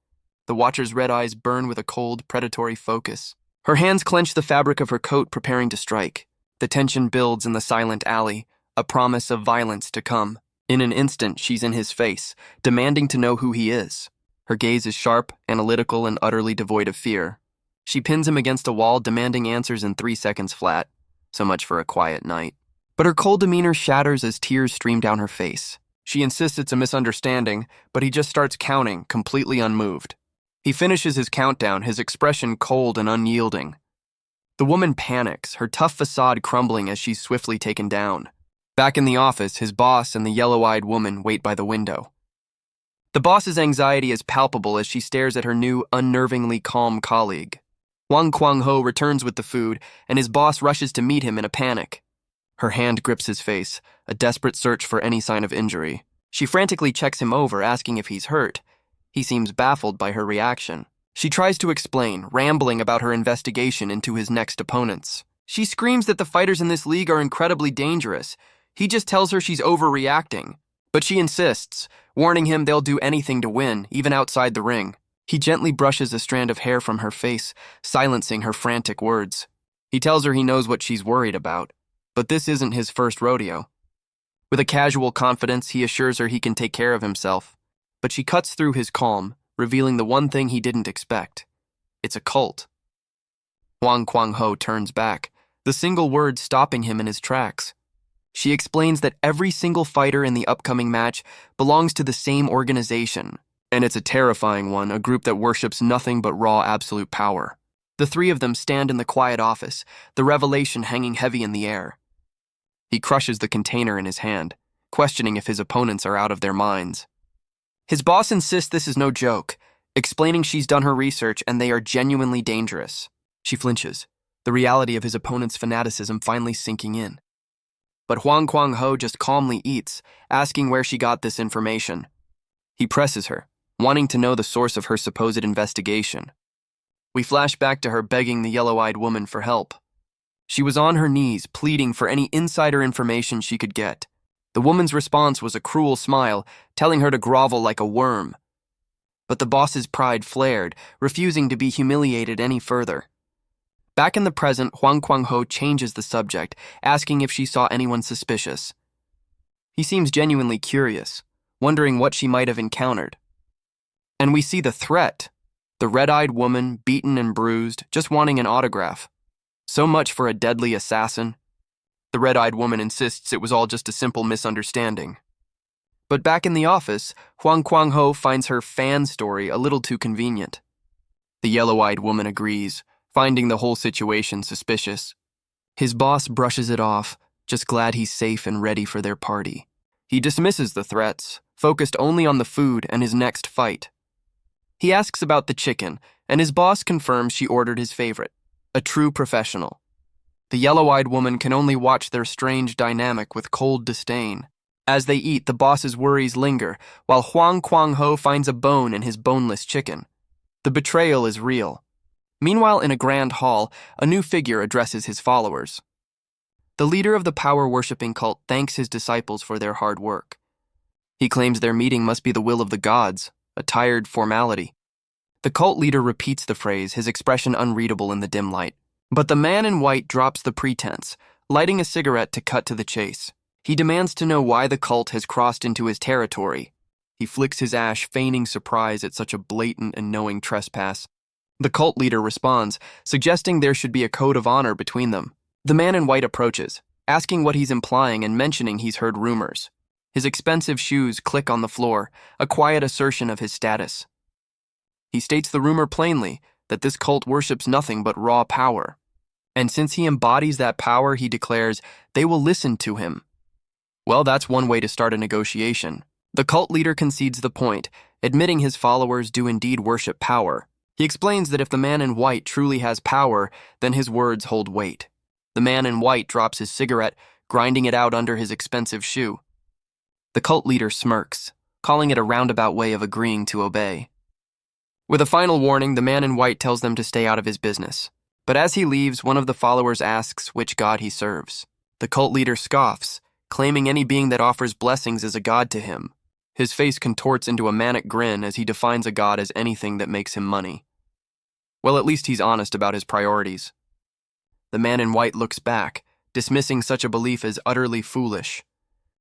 The watcher's red eyes burn with a cold, predatory focus. Her hands clench the fabric of her coat, preparing to strike. The tension builds in the silent alley, a promise of violence to come. In an instant, she's in his face, demanding to know who he is. Her gaze is sharp, analytical, and utterly devoid of fear. She pins him against a wall, demanding answers in 3 seconds flat. So much for a quiet night. But her cold demeanor shatters as tears stream down her face. She insists it's a misunderstanding, but he just starts counting, completely unmoved. He finishes his countdown, his expression cold and unyielding. The woman panics, her tough facade crumbling as she's swiftly taken down. Back in the office, his boss and the yellow-eyed woman wait by the window. The boss's anxiety is palpable as she stares at her new, unnervingly calm colleague. Wang Kwang-ho returns with the food, and his boss rushes to meet him in a panic. Her hand grips his face, a desperate search for any sign of injury. She frantically checks him over, asking if he's hurt. He seems baffled by her reaction. She tries to explain, rambling about her investigation into his next opponents. She screams that the fighters in this league are incredibly dangerous. He just tells her she's overreacting. But she insists, warning him they'll do anything to win, even outside the ring. He gently brushes a strand of hair from her face, silencing her frantic words. He tells her he knows what she's worried about, but this isn't his first rodeo. With a casual confidence, he assures her he can take care of himself. But she cuts through his calm, revealing the one thing he didn't expect. It's a cult. Wang Kwang-ho turns back, the single word stopping him in his tracks. She explains that every single fighter in the upcoming match belongs to the same organization, and it's a terrifying one, a group that worships nothing but raw absolute power. The three of them stand in the quiet office, the revelation hanging heavy in the air. He crushes the container in his hand, questioning if his opponents are out of their minds. His boss insists this is no joke, explaining she's done her research and they are genuinely dangerous. She flinches, the reality of his opponent's fanaticism finally sinking in. But Wang Kwang-ho just calmly eats, asking where she got this information. He presses her, wanting to know the source of her supposed investigation. We flash back to her begging the yellow-eyed woman for help. She was on her knees, pleading for any insider information she could get. The woman's response was a cruel smile, telling her to grovel like a worm. But the boss's pride flared, refusing to be humiliated any further. Back in the present, Wang Kwang-ho changes the subject, asking if she saw anyone suspicious. He seems genuinely curious, wondering what she might have encountered. And we see the threat, the red-eyed woman, beaten and bruised, just wanting an autograph. So much for a deadly assassin. The red-eyed woman insists it was all just a simple misunderstanding. But back in the office, Wang Kwang-ho finds her fan story a little too convenient. The yellow-eyed woman agrees, finding the whole situation suspicious. His boss brushes it off, just glad he's safe and ready for their party. He dismisses the threats, focused only on the food and his next fight. He asks about the chicken, and his boss confirms she ordered his favorite, a true professional. The yellow-eyed woman can only watch their strange dynamic with cold disdain. As they eat, the boss's worries linger, while Wang Kwang-ho finds a bone in his boneless chicken. The betrayal is real. Meanwhile, in a grand hall, a new figure addresses his followers. The leader of the power-worshipping cult thanks his disciples for their hard work. He claims their meeting must be the will of the gods, a tired formality. The cult leader repeats the phrase, his expression unreadable in the dim light. But the man in white drops the pretense, lighting a cigarette to cut to the chase. He demands to know why the cult has crossed into his territory. He flicks his ash, feigning surprise at such a blatant and knowing trespass. The cult leader responds, suggesting there should be a code of honor between them. The man in white approaches, asking what he's implying and mentioning he's heard rumors. His expensive shoes click on the floor, a quiet assertion of his status. He states the rumor plainly, that this cult worships nothing but raw power. And since he embodies that power, he declares, they will listen to him. Well, that's one way to start a negotiation. The cult leader concedes the point, admitting his followers do indeed worship power. He explains that if the man in white truly has power, then his words hold weight. The man in white drops his cigarette, grinding it out under his expensive shoe. The cult leader smirks, calling it a roundabout way of agreeing to obey. With a final warning, the man in white tells them to stay out of his business. But as he leaves, one of the followers asks which god he serves. The cult leader scoffs, claiming any being that offers blessings is a god to him. His face contorts into a manic grin as he defines a god as anything that makes him money. Well, at least he's honest about his priorities. The man in white looks back, dismissing such a belief as utterly foolish.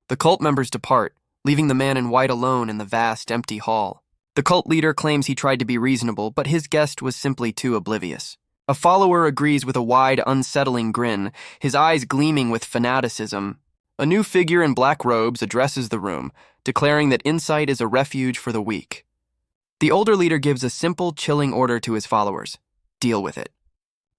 The cult members depart, leaving the man in white alone in the vast, empty hall. The cult leader claims he tried to be reasonable, but his guest was simply too oblivious. A follower agrees with a wide, unsettling grin, his eyes gleaming with fanaticism. A new figure in black robes addresses the room, declaring that insight is a refuge for the weak. The older leader gives a simple, chilling order to his followers. Deal with it.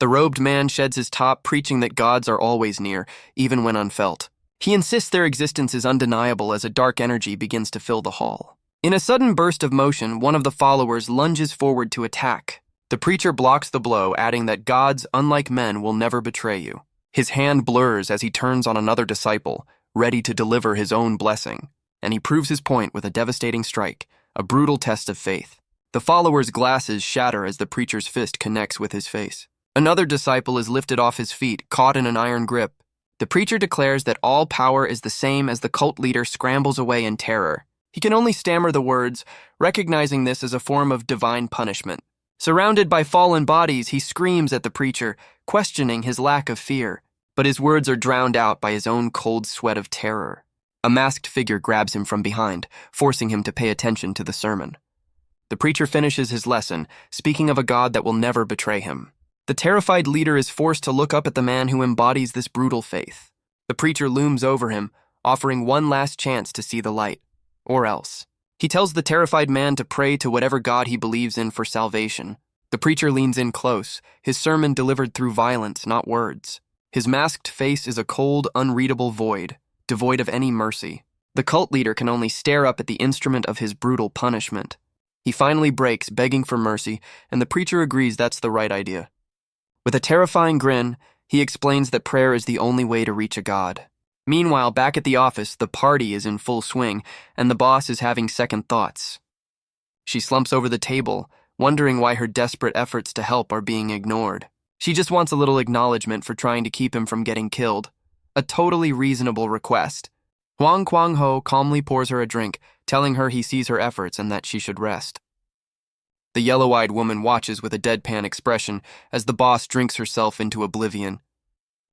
The robed man sheds his top, preaching that gods are always near, even when unfelt. He insists their existence is undeniable as a dark energy begins to fill the hall. In a sudden burst of motion, one of the followers lunges forward to attack. The preacher blocks the blow, adding that gods, unlike men, will never betray you. His hand blurs as he turns on another disciple, ready to deliver his own blessing, and he proves his point with a devastating strike, a brutal test of faith. The follower's glasses shatter as the preacher's fist connects with his face. Another disciple is lifted off his feet, caught in an iron grip. The preacher declares that all power is the same as the cult leader scrambles away in terror. He can only stammer the words, recognizing this as a form of divine punishment. Surrounded by fallen bodies, he screams at the preacher, questioning his lack of fear. But his words are drowned out by his own cold sweat of terror. A masked figure grabs him from behind, forcing him to pay attention to the sermon. The preacher finishes his lesson, speaking of a God that will never betray him. The terrified leader is forced to look up at the man who embodies this brutal faith. The preacher looms over him, offering one last chance to see the light. Or else. He tells the terrified man to pray to whatever God he believes in for salvation. The preacher leans in close, his sermon delivered through violence, not words. His masked face is a cold, unreadable void, devoid of any mercy. The cult leader can only stare up at the instrument of his brutal punishment. He finally breaks, begging for mercy, and the preacher agrees that's the right idea. With a terrifying grin, he explains that prayer is the only way to reach a God. Meanwhile, back at the office, the party is in full swing, and the boss is having second thoughts. She slumps over the table, wondering why her desperate efforts to help are being ignored. She just wants a little acknowledgement for trying to keep him from getting killed. A totally reasonable request. Huang Kwang-ho calmly pours her a drink, telling her he sees her efforts and that she should rest. The yellow-eyed woman watches with a deadpan expression as the boss drinks herself into oblivion.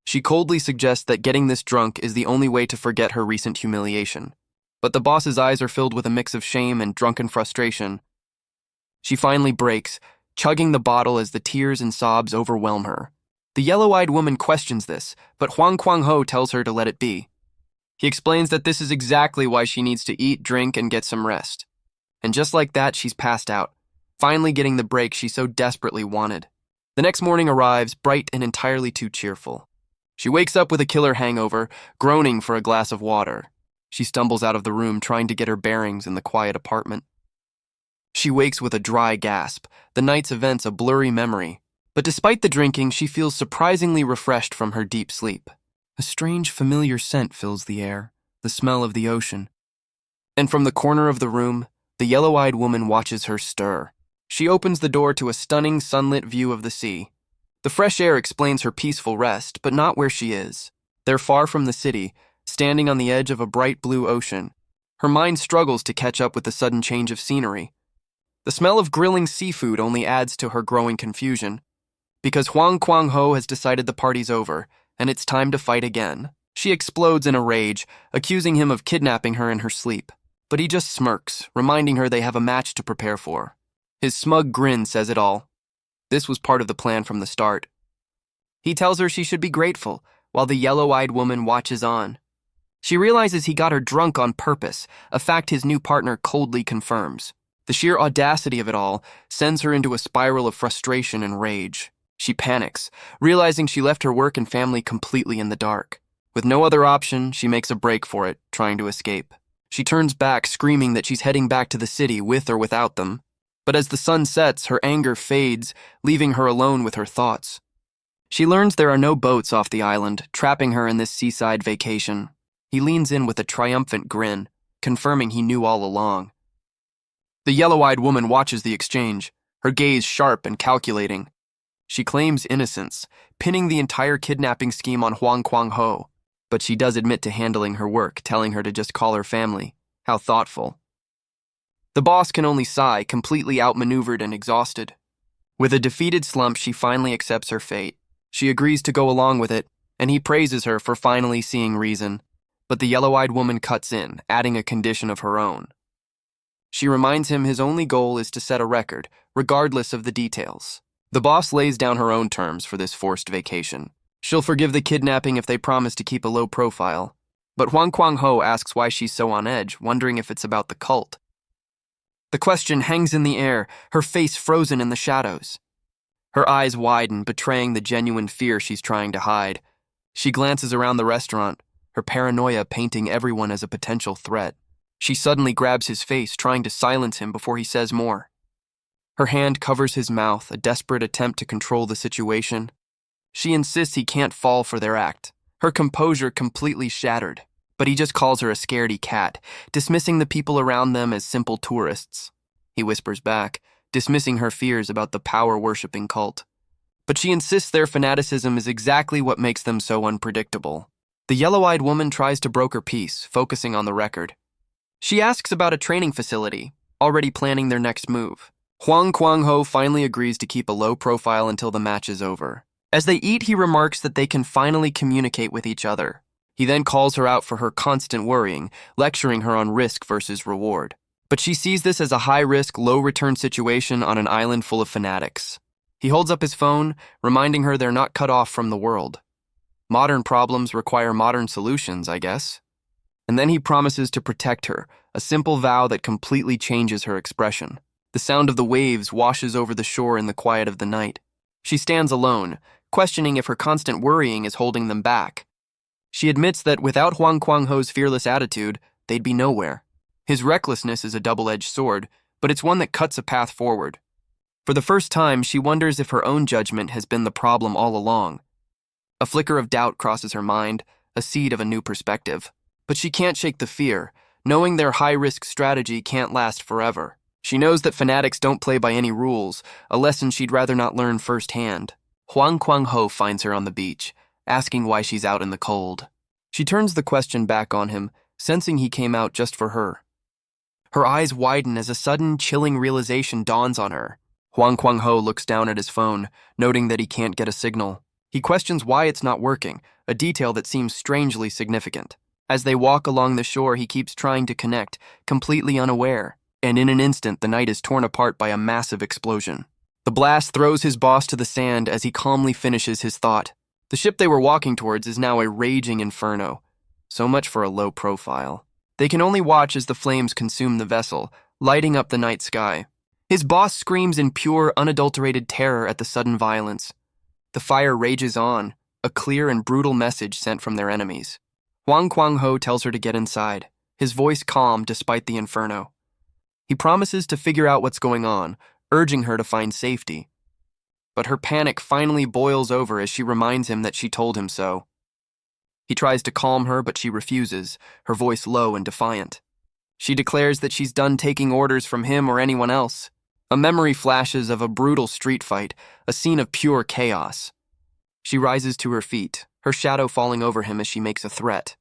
She coldly suggests that getting this drunk is the only way to forget her recent humiliation. But the boss's eyes are filled with a mix of shame and drunken frustration. She finally breaks, chugging the bottle as the tears and sobs overwhelm her. The yellow-eyed woman questions this, but Huang Kwang-ho tells her to let it be. He explains that this is exactly why she needs to eat, drink, and get some rest. And just like that, she's passed out, finally getting the break she so desperately wanted. The next morning arrives, bright and entirely too cheerful. She wakes up with a killer hangover, groaning for a glass of water. She stumbles out of the room, trying to get her bearings in the quiet apartment. She wakes with a dry gasp, the night's events a blurry memory. But despite the drinking, she feels surprisingly refreshed from her deep sleep. A strange, familiar scent fills the air, the smell of the ocean. And from the corner of the room, the yellow-eyed woman watches her stir. She opens the door to a stunning, sunlit view of the sea. The fresh air explains her peaceful rest, but not where she is. They're far from the city, standing on the edge of a bright blue ocean. Her mind struggles to catch up with the sudden change of scenery. The smell of grilling seafood only adds to her growing confusion. Because Huang Kwang-ho has decided the party's over, and it's time to fight again. She explodes in a rage, accusing him of kidnapping her in her sleep. But he just smirks, reminding her they have a match to prepare for. His smug grin says it all. This was part of the plan from the start. He tells her she should be grateful, while the yellow-eyed woman watches on. She realizes he got her drunk on purpose, a fact his new partner coldly confirms. The sheer audacity of it all sends her into a spiral of frustration and rage. She panics, realizing she left her work and family completely in the dark. With no other option, she makes a break for it, trying to escape. She turns back, screaming that she's heading back to the city with or without them. But as the sun sets, her anger fades, leaving her alone with her thoughts. She learns there are no boats off the island, trapping her in this seaside vacation. He leans in with a triumphant grin, confirming he knew all along. The yellow-eyed woman watches the exchange, her gaze sharp and calculating. She claims innocence, pinning the entire kidnapping scheme on Huang Kwang-ho. But she does admit to handling her work, telling her to just call her family. How thoughtful. The boss can only sigh, completely outmaneuvered and exhausted. With a defeated slump, she finally accepts her fate. She agrees to go along with it, and he praises her for finally seeing reason. But the yellow-eyed woman cuts in, adding a condition of her own. She reminds him his only goal is to set a record, regardless of the details. The boss lays down her own terms for this forced vacation. She'll forgive the kidnapping if they promise to keep a low profile. But Huang Kwang-ho asks why she's so on edge, wondering if it's about the cult. The question hangs in the air, her face frozen in the shadows. Her eyes widen, betraying the genuine fear she's trying to hide. She glances around the restaurant, her paranoia painting everyone as a potential threat. She suddenly grabs his face, trying to silence him before he says more. Her hand covers his mouth, a desperate attempt to control the situation. She insists he can't fall for their act, her composure completely shattered, but he just calls her a scaredy cat, dismissing the people around them as simple tourists. He whispers back, dismissing her fears about the power-worshipping cult. But she insists their fanaticism is exactly what makes them so unpredictable. The yellow-eyed woman tries to broker peace, focusing on the record. She asks about a training facility, already planning their next move. Huang Kuang-ho finally agrees to keep a low profile until the match is over. As they eat, he remarks that they can finally communicate with each other. He then calls her out for her constant worrying, lecturing her on risk versus reward. But she sees this as a high-risk, low-return situation on an island full of fanatics. He holds up his phone, reminding her they're not cut off from the world. Modern problems require modern solutions, I guess. And then he promises to protect her, a simple vow that completely changes her expression. The sound of the waves washes over the shore in the quiet of the night. She stands alone, questioning if her constant worrying is holding them back. She admits that without Huang Kuang-ho's fearless attitude, they'd be nowhere. His recklessness is a double-edged sword, but it's one that cuts a path forward. For the first time, she wonders if her own judgment has been the problem all along. A flicker of doubt crosses her mind, a seed of a new perspective. But she can't shake the fear, knowing their high-risk strategy can't last forever. She knows that fanatics don't play by any rules, a lesson she'd rather not learn firsthand. Huang Kuang-ho finds her on the beach, asking why she's out in the cold. She turns the question back on him, sensing he came out just for her. Her eyes widen as a sudden, chilling realization dawns on her. Huang Kuang-ho looks down at his phone, noting that he can't get a signal. He questions why it's not working, a detail that seems strangely significant. As they walk along the shore, he keeps trying to connect, completely unaware, and in an instant, the night is torn apart by a massive explosion. The blast throws his boss to the sand as he calmly finishes his thought. The ship they were walking towards is now a raging inferno. So much for a low profile. They can only watch as the flames consume the vessel, lighting up the night sky. His boss screams in pure, unadulterated terror at the sudden violence. The fire rages on, a clear and brutal message sent from their enemies. Huang Kuang-ho tells her to get inside, his voice calm despite the inferno. He promises to figure out what's going on, urging her to find safety. But her panic finally boils over as she reminds him that she told him so. He tries to calm her, but she refuses, her voice low and defiant. She declares that she's done taking orders from him or anyone else. A memory flashes of a brutal street fight, a scene of pure chaos. She rises to her feet, her shadow falling over him as she makes a threat.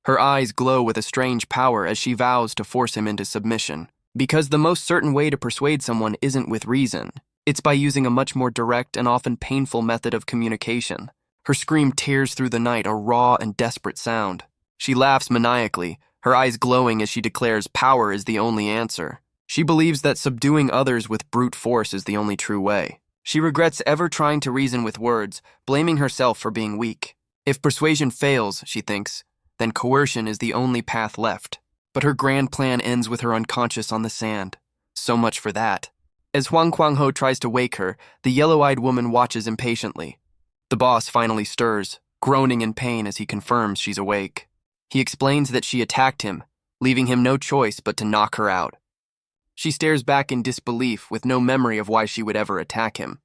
Her eyes glow with a strange power as she vows to force him into submission. Because the most certain way to persuade someone isn't with reason. It's by using a much more direct and often painful method of communication. Her scream tears through the night, a raw and desperate sound. She laughs maniacally, her eyes glowing as she declares power is the only answer. She believes that subduing others with brute force is the only true way. She regrets ever trying to reason with words, blaming herself for being weak. If persuasion fails, she thinks, then coercion is the only path left. But her grand plan ends with her unconscious on the sand. So much for that. As Huang Kuang-ho tries to wake her, the yellow-eyed woman watches impatiently. The boss finally stirs, groaning in pain as he confirms she's awake. He explains that she attacked him, leaving him no choice but to knock her out. She stares back in disbelief with no memory of why she would ever attack him.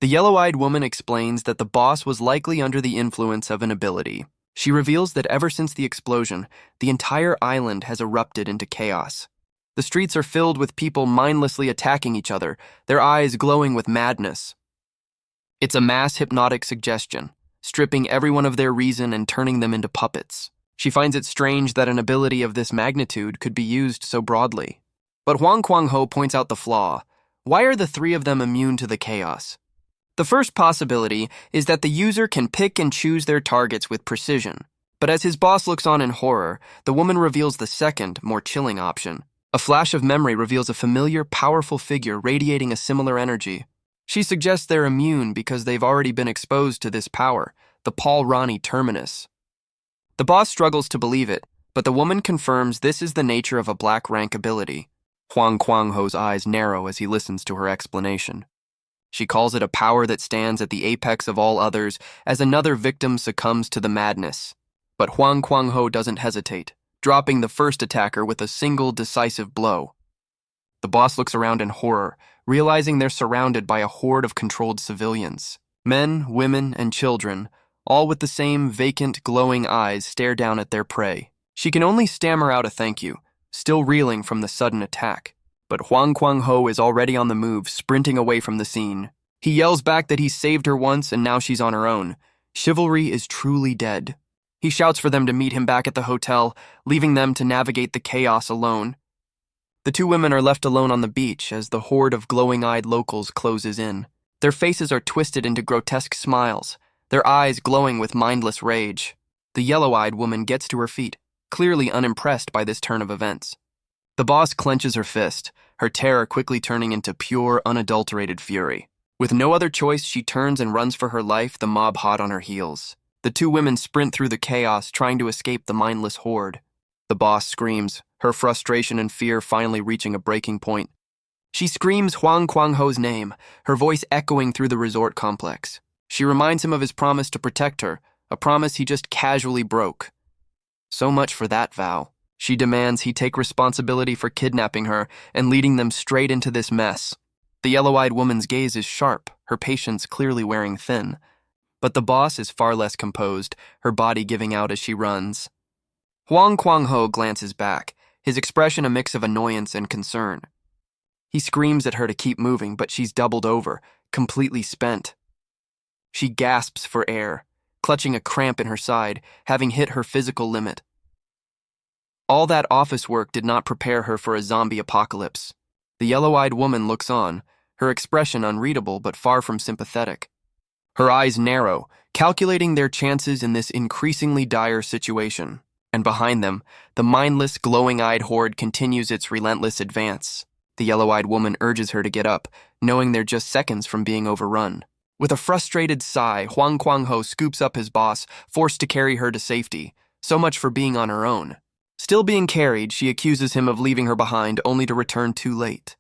The yellow-eyed woman explains that the boss was likely under the influence of an ability. She reveals that ever since the explosion, the entire island has erupted into chaos. The streets are filled with people mindlessly attacking each other, their eyes glowing with madness. It's a mass hypnotic suggestion, stripping everyone of their reason and turning them into puppets. She finds it strange that an ability of this magnitude could be used so broadly. But Huang Kuang-ho points out the flaw. Why are the three of them immune to the chaos? The first possibility is that the user can pick and choose their targets with precision. But as his boss looks on in horror, the woman reveals the second, more chilling option. A flash of memory reveals a familiar, powerful figure radiating a similar energy. She suggests they're immune because they've already been exposed to this power, the Paul Ronnie Terminus. The boss struggles to believe it, but the woman confirms this is the nature of a black rank ability. Huang Kuang-ho's eyes narrow as he listens to her explanation. She calls it a power that stands at the apex of all others as another victim succumbs to the madness. But Huang Kuang-ho doesn't hesitate, dropping the first attacker with a single decisive blow. The boss looks around in horror, realizing they're surrounded by a horde of controlled civilians. Men, women, and children, all with the same vacant, glowing eyes, stare down at their prey. She can only stammer out a thank you, still reeling from the sudden attack. But Huang Kwang-ho is already on the move, sprinting away from the scene. He yells back that he saved her once and now she's on her own. Chivalry is truly dead. He shouts for them to meet him back at the hotel, leaving them to navigate the chaos alone. The two women are left alone on the beach as the horde of glowing-eyed locals closes in. Their faces are twisted into grotesque smiles, their eyes glowing with mindless rage. The yellow-eyed woman gets to her feet, clearly unimpressed by this turn of events. The boss clenches her fist, her terror quickly turning into pure, unadulterated fury. With no other choice, she turns and runs for her life, the mob hot on her heels. The two women sprint through the chaos, trying to escape the mindless horde. The boss screams, her frustration and fear finally reaching a breaking point. She screams Huang Kwang-ho's name, her voice echoing through the resort complex. She reminds him of his promise to protect her, a promise he just casually broke. So much for that vow. She demands he take responsibility for kidnapping her and leading them straight into this mess. The yellow-eyed woman's gaze is sharp, her patience clearly wearing thin. But the boss is far less composed, her body giving out as she runs. Huang Kwang-ho glances back, his expression a mix of annoyance and concern. He screams at her to keep moving, but she's doubled over, completely spent. She gasps for air, clutching a cramp in her side, having hit her physical limit. All that office work did not prepare her for a zombie apocalypse. The yellow-eyed woman looks on, her expression unreadable but far from sympathetic. Her eyes narrow, calculating their chances in this increasingly dire situation. And behind them, the mindless, glowing-eyed horde continues its relentless advance. The yellow-eyed woman urges her to get up, knowing they're just seconds from being overrun. With a frustrated sigh, Huang Kwang-ho scoops up his boss, forced to carry her to safety. So much for being on her own. Still being carried, she accuses him of leaving her behind only to return too late.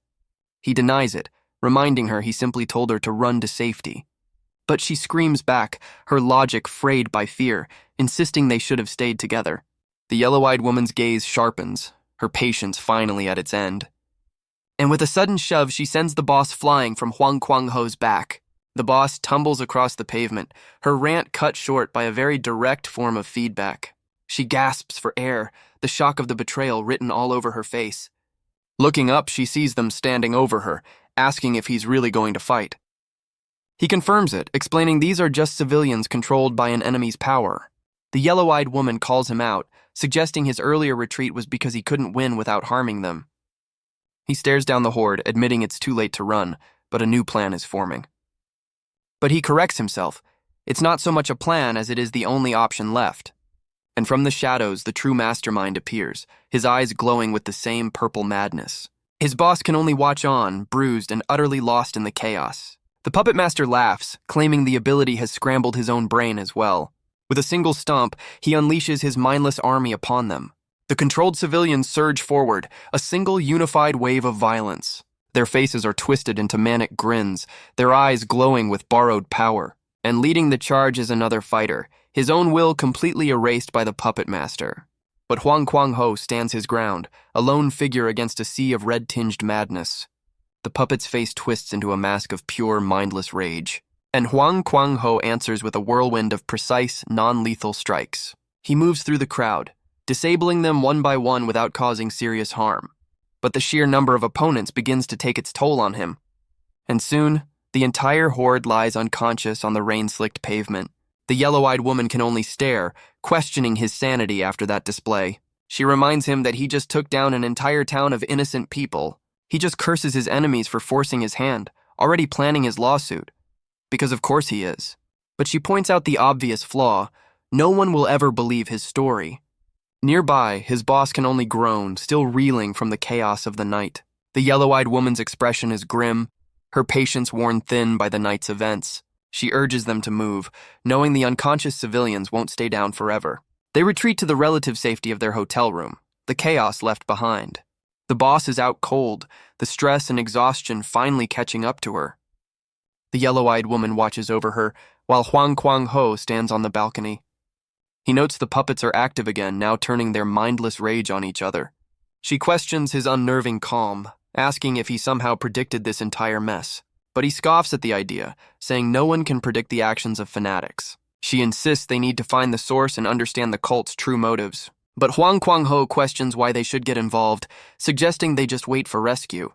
He denies it, reminding her he simply told her to run to safety. But she screams back, her logic frayed by fear, insisting they should have stayed together. The yellow-eyed woman's gaze sharpens, her patience finally at its end. And with a sudden shove, she sends the boss flying from Huang Kwang-ho's back. The boss tumbles across the pavement, her rant cut short by a very direct form of feedback. She gasps for air, the shock of the betrayal written all over her face. Looking up, she sees them standing over her, asking if he's really going to fight. He confirms it, explaining these are just civilians controlled by an enemy's power. The yellow-eyed woman calls him out, suggesting his earlier retreat was because he couldn't win without harming them. He stares down the horde, admitting it's too late to run, but a new plan is forming. But he corrects himself. It's not so much a plan as it is the only option left. And from the shadows, the true mastermind appears, his eyes glowing with the same purple madness. His boss can only watch on, bruised and utterly lost in the chaos. The puppet master laughs, claiming the ability has scrambled his own brain as well. With a single stomp, he unleashes his mindless army upon them. The controlled civilians surge forward, a single unified wave of violence. Their faces are twisted into manic grins, their eyes glowing with borrowed power. And leading the charge is another fighter, his own will completely erased by the puppet master. But Huang Kwang-ho stands his ground, a lone figure against a sea of red-tinged madness. The puppet's face twists into a mask of pure, mindless rage. And Huang Kwang-ho answers with a whirlwind of precise, non-lethal strikes. He moves through the crowd, disabling them one by one without causing serious harm. But the sheer number of opponents begins to take its toll on him. And soon, the entire horde lies unconscious on the rain-slicked pavement. The yellow-eyed woman can only stare, questioning his sanity after that display. She reminds him that he just took down an entire town of innocent people. He just curses his enemies for forcing his hand, already planning his lawsuit. Because of course he is. But she points out the obvious flaw. No one will ever believe his story. Nearby, his boss can only groan, still reeling from the chaos of the night. The yellow-eyed woman's expression is grim, her patience worn thin by the night's events. She urges them to move, knowing the unconscious civilians won't stay down forever. They retreat to the relative safety of their hotel room, the chaos left behind. The boss is out cold, the stress and exhaustion finally catching up to her. The yellow-eyed woman watches over her, while Huang Kwang-ho stands on the balcony. He notes the puppets are active again, now turning their mindless rage on each other. She questions his unnerving calm, asking if he somehow predicted this entire mess. But he scoffs at the idea, saying no one can predict the actions of fanatics. She insists they need to find the source and understand the cult's true motives. But Huang Kuang-ho questions why they should get involved, suggesting they just wait for rescue.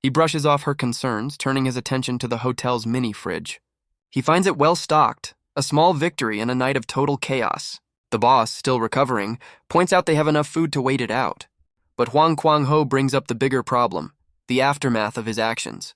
He brushes off her concerns, turning his attention to the hotel's mini-fridge. He finds it well-stocked, a small victory in a night of total chaos. The boss, still recovering, points out they have enough food to wait it out. But Huang Kuang-ho brings up the bigger problem, the aftermath of his actions.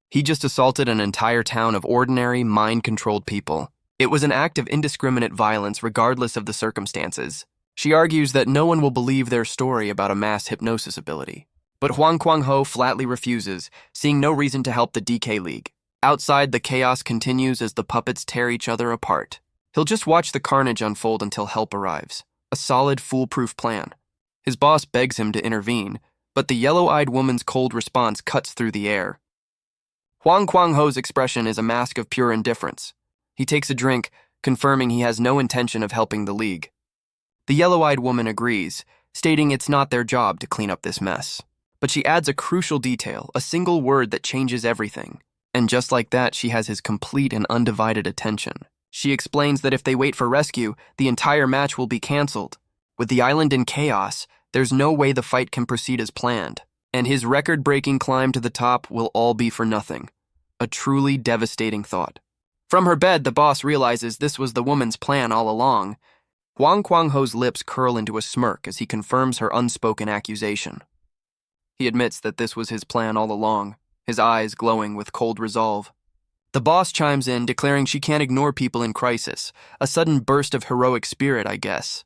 He just assaulted an entire town of ordinary, mind-controlled people. It was an act of indiscriminate violence regardless of the circumstances. She argues that no one will believe their story about a mass hypnosis ability. But Huang Kuang-ho flatly refuses, seeing no reason to help the DK League. Outside, the chaos continues as the puppets tear each other apart. He'll just watch the carnage unfold until help arrives. A solid, foolproof plan. His boss begs him to intervene, but the yellow-eyed woman's cold response cuts through the air. Huang Kuang-ho's expression is a mask of pure indifference. He takes a drink, confirming he has no intention of helping the League. The yellow-eyed woman agrees, stating it's not their job to clean up this mess. But she adds a crucial detail, a single word that changes everything. And just like that, she has his complete and undivided attention. She explains that if they wait for rescue, the entire match will be cancelled. With the island in chaos, there's no way the fight can proceed as planned. And his record-breaking climb to the top will all be for nothing. A truly devastating thought. From her bed, the boss realizes this was the woman's plan all along. Huang Kuang-ho's lips curl into a smirk as he confirms her unspoken accusation. He admits that this was his plan all along, his eyes glowing with cold resolve. The boss chimes in, declaring she can't ignore people in crisis, a sudden burst of heroic spirit, I guess.